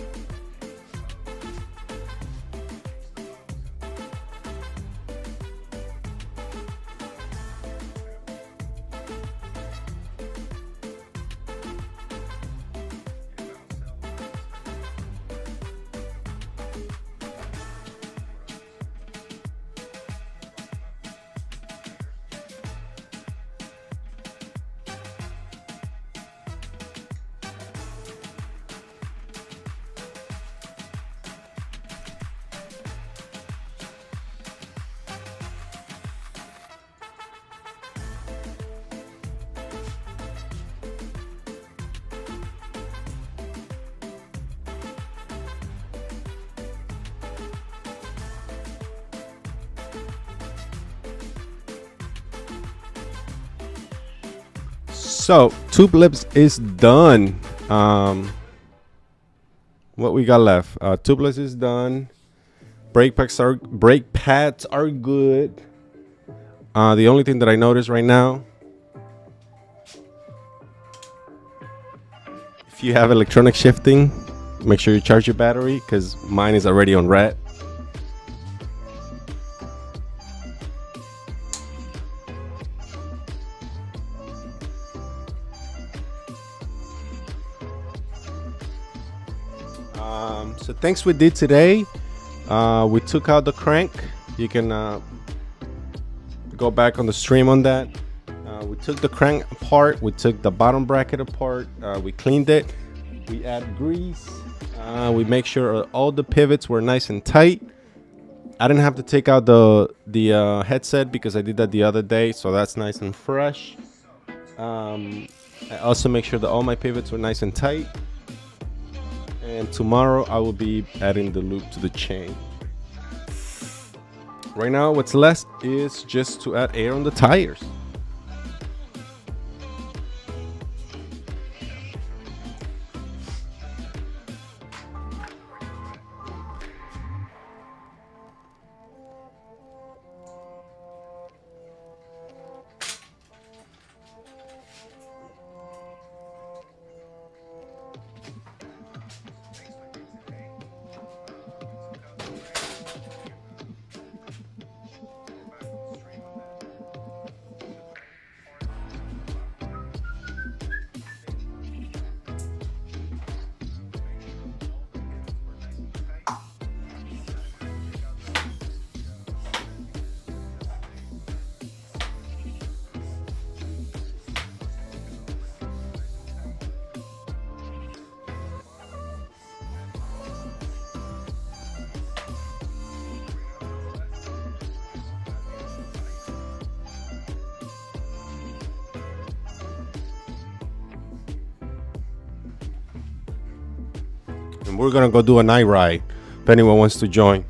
So tubeless is done. What we got left? Tubeless is done. Brake pads are good. The only thing that I notice right now, if you have electronic shifting, make sure you charge your battery because mine is already on red. So things we did today, we took out the crank. You can go back on the stream on that. We took the crank apart. We took the bottom bracket apart. We cleaned it. We add grease. We make sure all the pivots were nice and tight. I didn't have to take out the headset because I did that the other day, so that's nice and fresh. I also make sure that all my pivots were nice and tight. And tomorrow I will be adding the loop to the chain. Right now, what's left is just to add air on the tires. And we're gonna go do a night ride if anyone wants to join.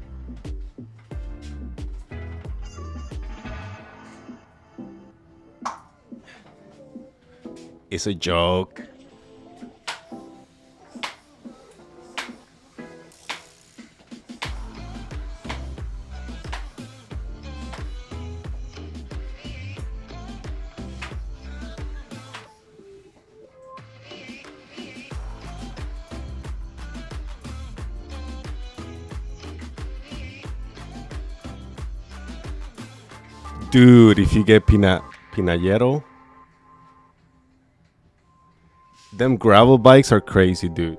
It's a joke. Dude, if you get Pinallero, them gravel bikes are crazy, dude.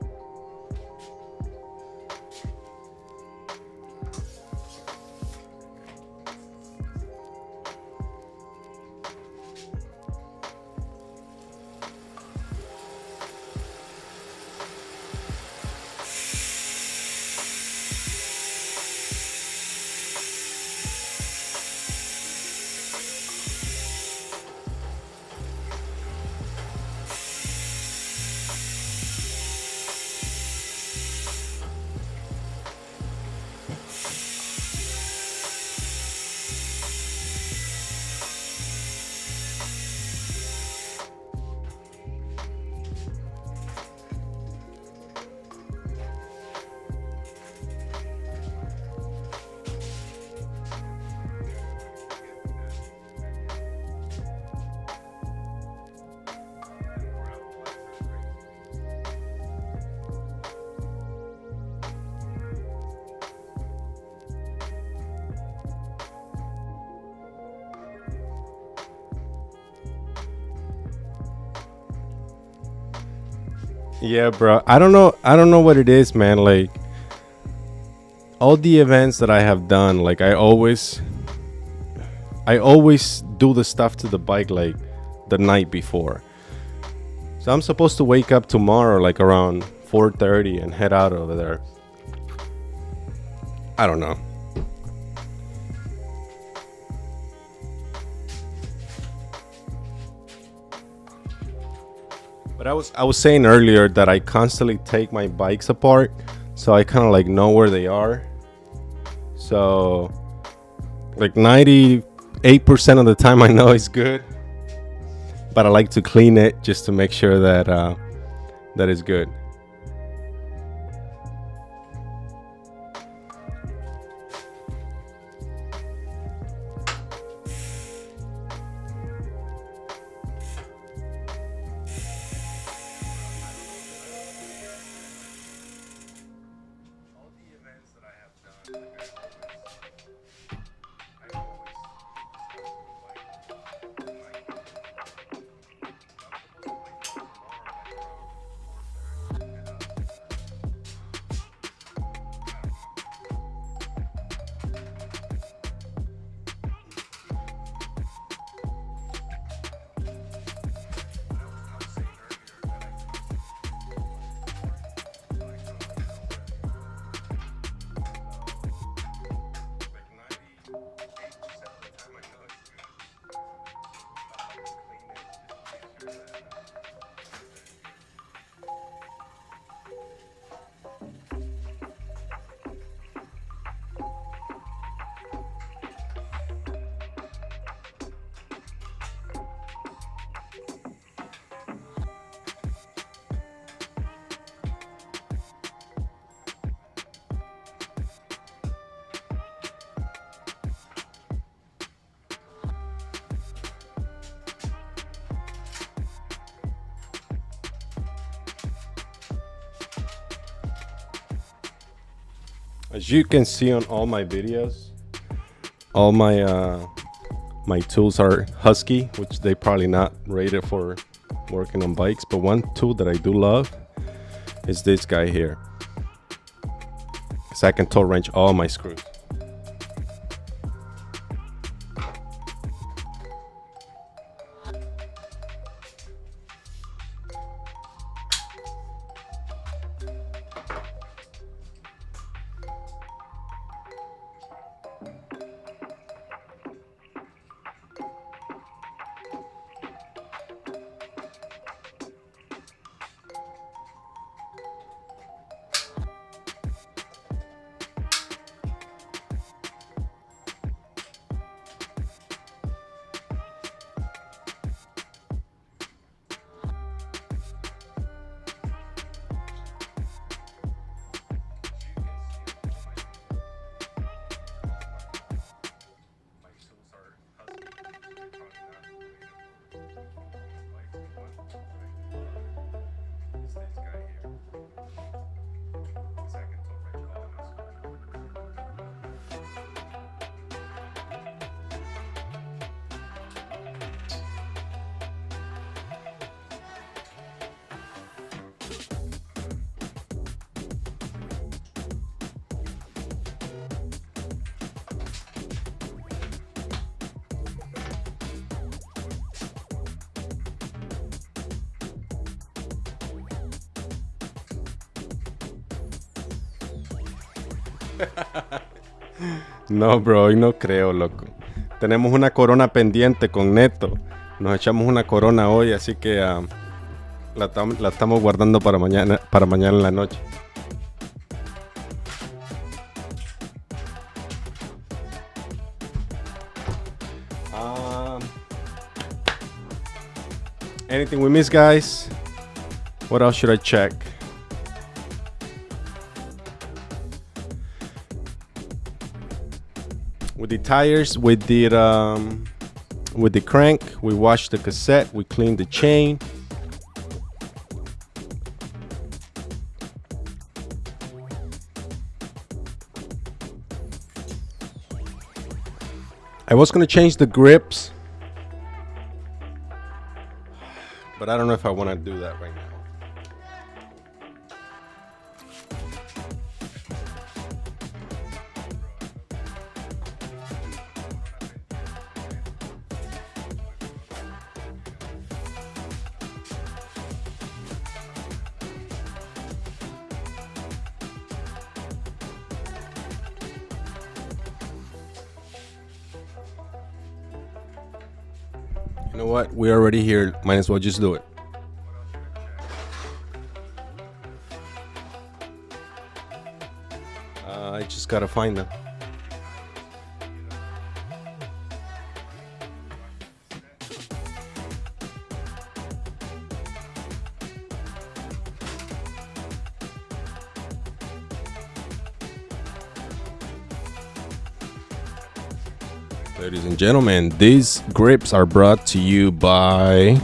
Yeah, bro. I don't know what it is, man. Like all the events that I have done, like I always do the stuff to the bike like the night before. So I'm supposed to wake up tomorrow like around 4:30 and head out over there. I don't know. But I was saying earlier that I constantly take my bikes apart, so I kind of like know where they are. So like 98% of the time I know it's good, but I like to clean it just to make sure that that is good. As you can see on all my videos, all my tools are Husky, which they probably not rated for working on bikes. But one tool that I do love is this guy here, because I can torque wrench all my screws. No, bro, hoy no creo, loco. Tenemos una corona pendiente con Neto. Nos echamos una corona hoy, así que la estamos guardando para mañana en la noche. Anything we miss, guys? What else should I check? With the tires, we did with the crank, we washed the cassette, we cleaned the chain. I was gonna change the grips, but I don't know if I want to do that right now. You know what? We're already here. Might as well just do it. I just gotta find them. Ladies and gentlemen, these grips are brought to you by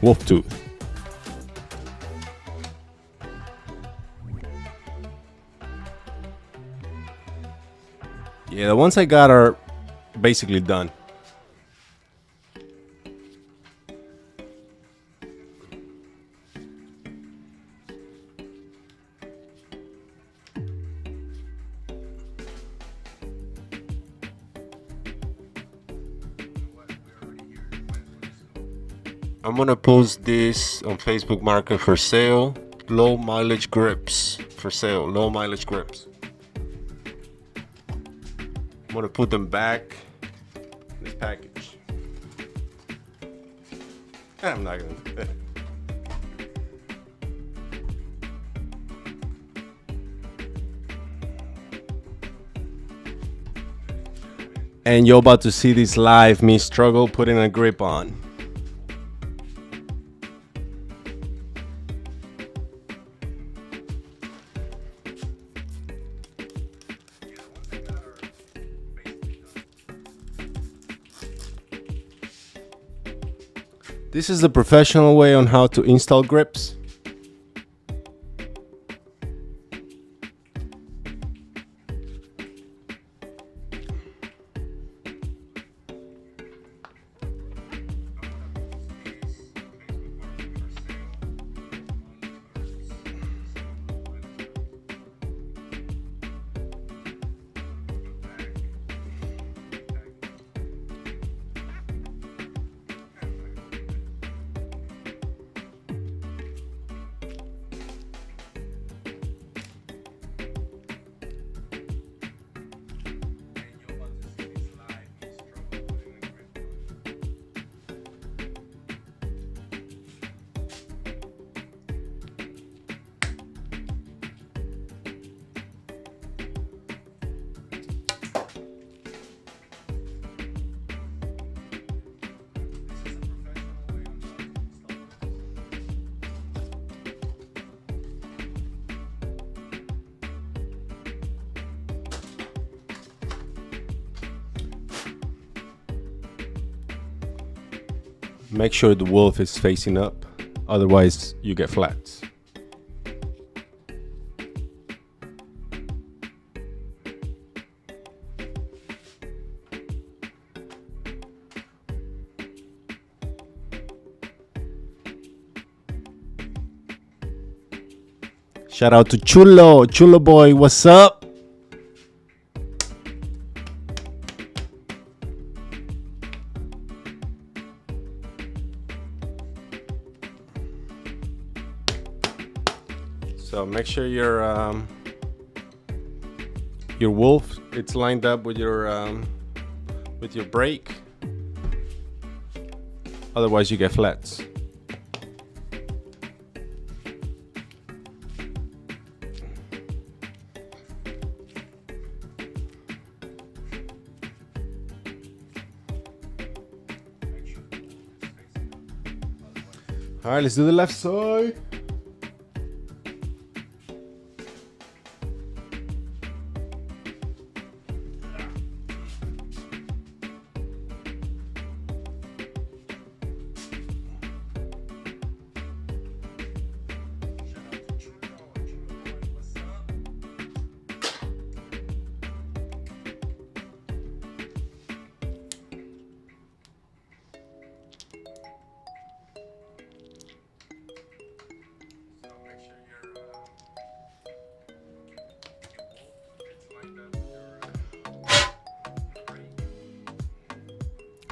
Wolftooth. Yeah, the ones I got are basically done. I'm gonna post this on Facebook Market for sale. Low mileage grips for sale. Low mileage grips. I'm gonna put them back in this package. I'm not gonna do that. And you're about to see this live, me struggle putting a grip on. This is the professional way on how to install grips. Make sure the wolf is facing up, otherwise you get flats. Shout out to Chulo boy, what's up? So make sure your wolf, it's lined up with your brake. Otherwise you get flats. All right, let's do the left side.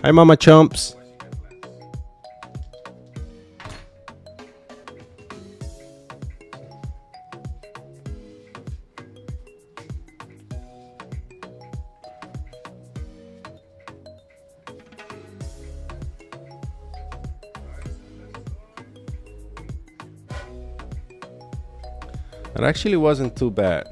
Hi, Mama Chumps. It actually wasn't too bad.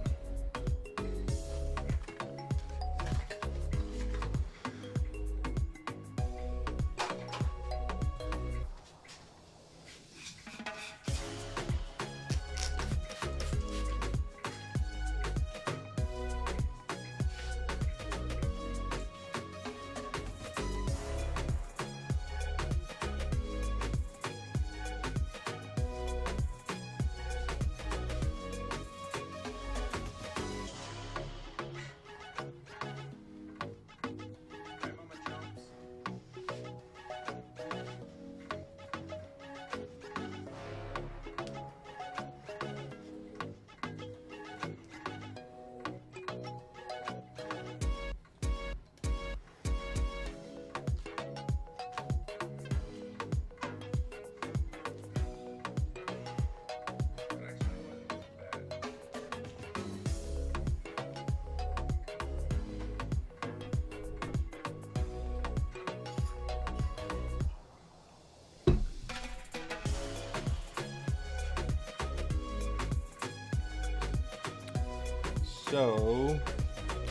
So,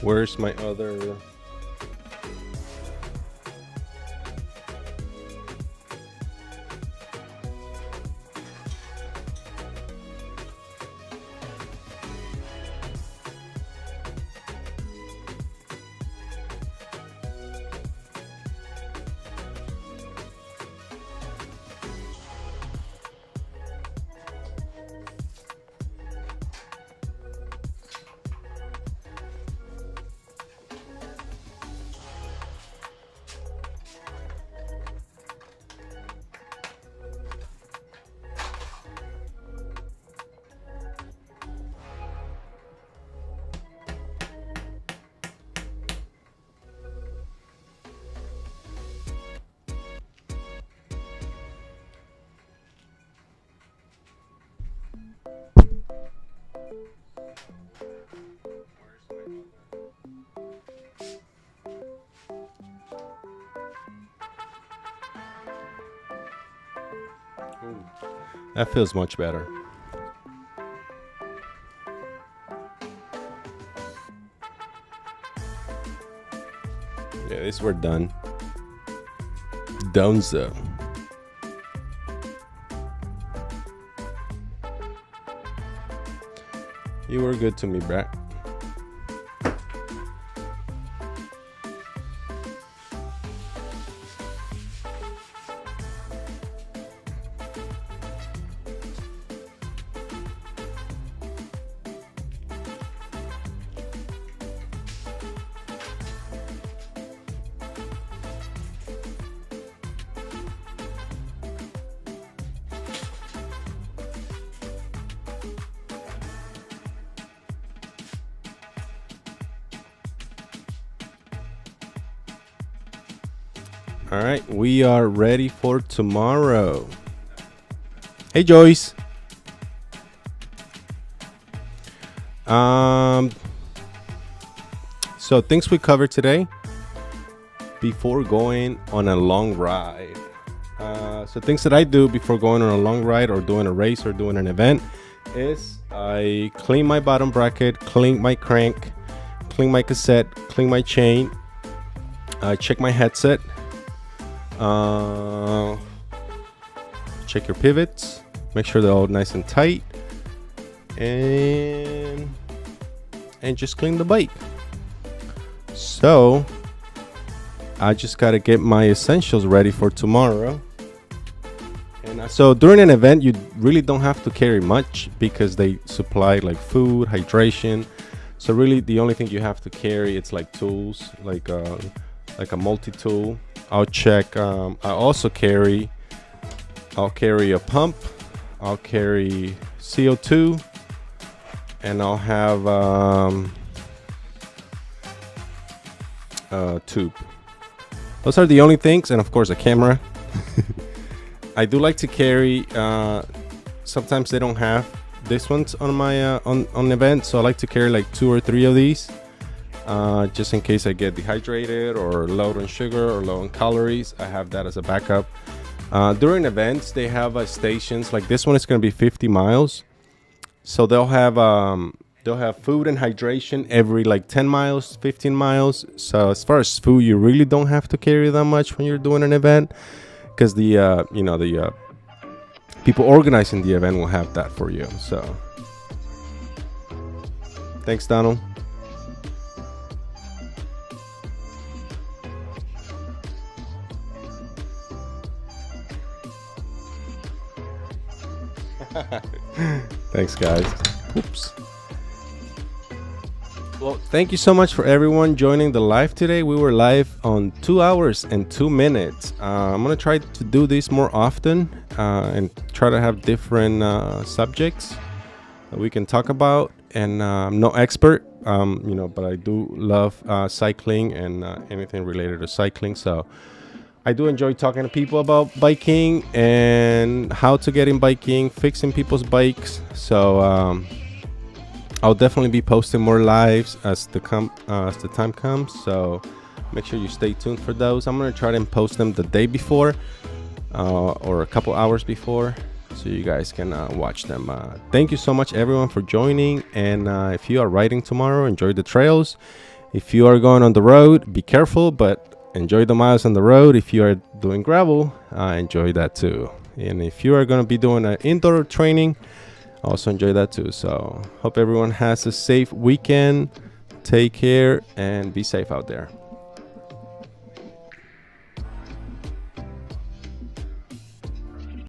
where's my other? Ooh, that feels much better. Yeah, this we're done. Donezo. You were good to me, Brett. All right, we are ready for tomorrow. Hey, Joyce. So things we covered today before going on a long ride. So things that I do before going on a long ride or doing a race or doing an event is I clean my bottom bracket, clean my crank, clean my cassette, clean my chain. I check my headset. Check your pivots. Make sure they're all nice and tight. And just clean the bike. So I just got to get my essentials ready for tomorrow. And so during an event, you really don't have to carry much because they supply like food, hydration. So really the only thing you have to carry, it's like tools, like a multi-tool. I'll carry a pump. I'll carry CO2, and I'll have a tube. Those are the only things, and of course a camera. I do like to carry. Sometimes they don't have this ones on my on events, so I like to carry like 2 or 3 of these, just in case I get dehydrated or low on sugar or low on calories. I have that as a backup. During events, they have stations like this one. Is going to be 50 miles, so they'll have food and hydration every like 10 miles, 15 miles. So as far as food, you really don't have to carry that much when you're doing an event, because the people organizing the event will have that for you. So thanks, Donald. Thanks, guys. Oops. Well, thank you so much for everyone joining the live today. We were live on 2 hours and 2 minutes. I'm gonna try to do this more often and try to have different subjects that we can talk about. And I'm no expert, but I do love cycling and anything related to cycling. So I do enjoy talking to people about biking and how to get in biking, fixing people's bikes. So I'll definitely be posting more lives as the time comes. So make sure you stay tuned for those. I'm gonna try to post them the day before or a couple hours before, so you guys can watch them. Thank you so much, everyone, for joining. And if you are riding tomorrow, enjoy the trails. If you are going on the road, be careful, but enjoy the miles on the road. If you are doing gravel, enjoy that too. And if you are going to be doing an indoor training, also enjoy that too. So hope everyone has a safe weekend. Take care and be safe out there.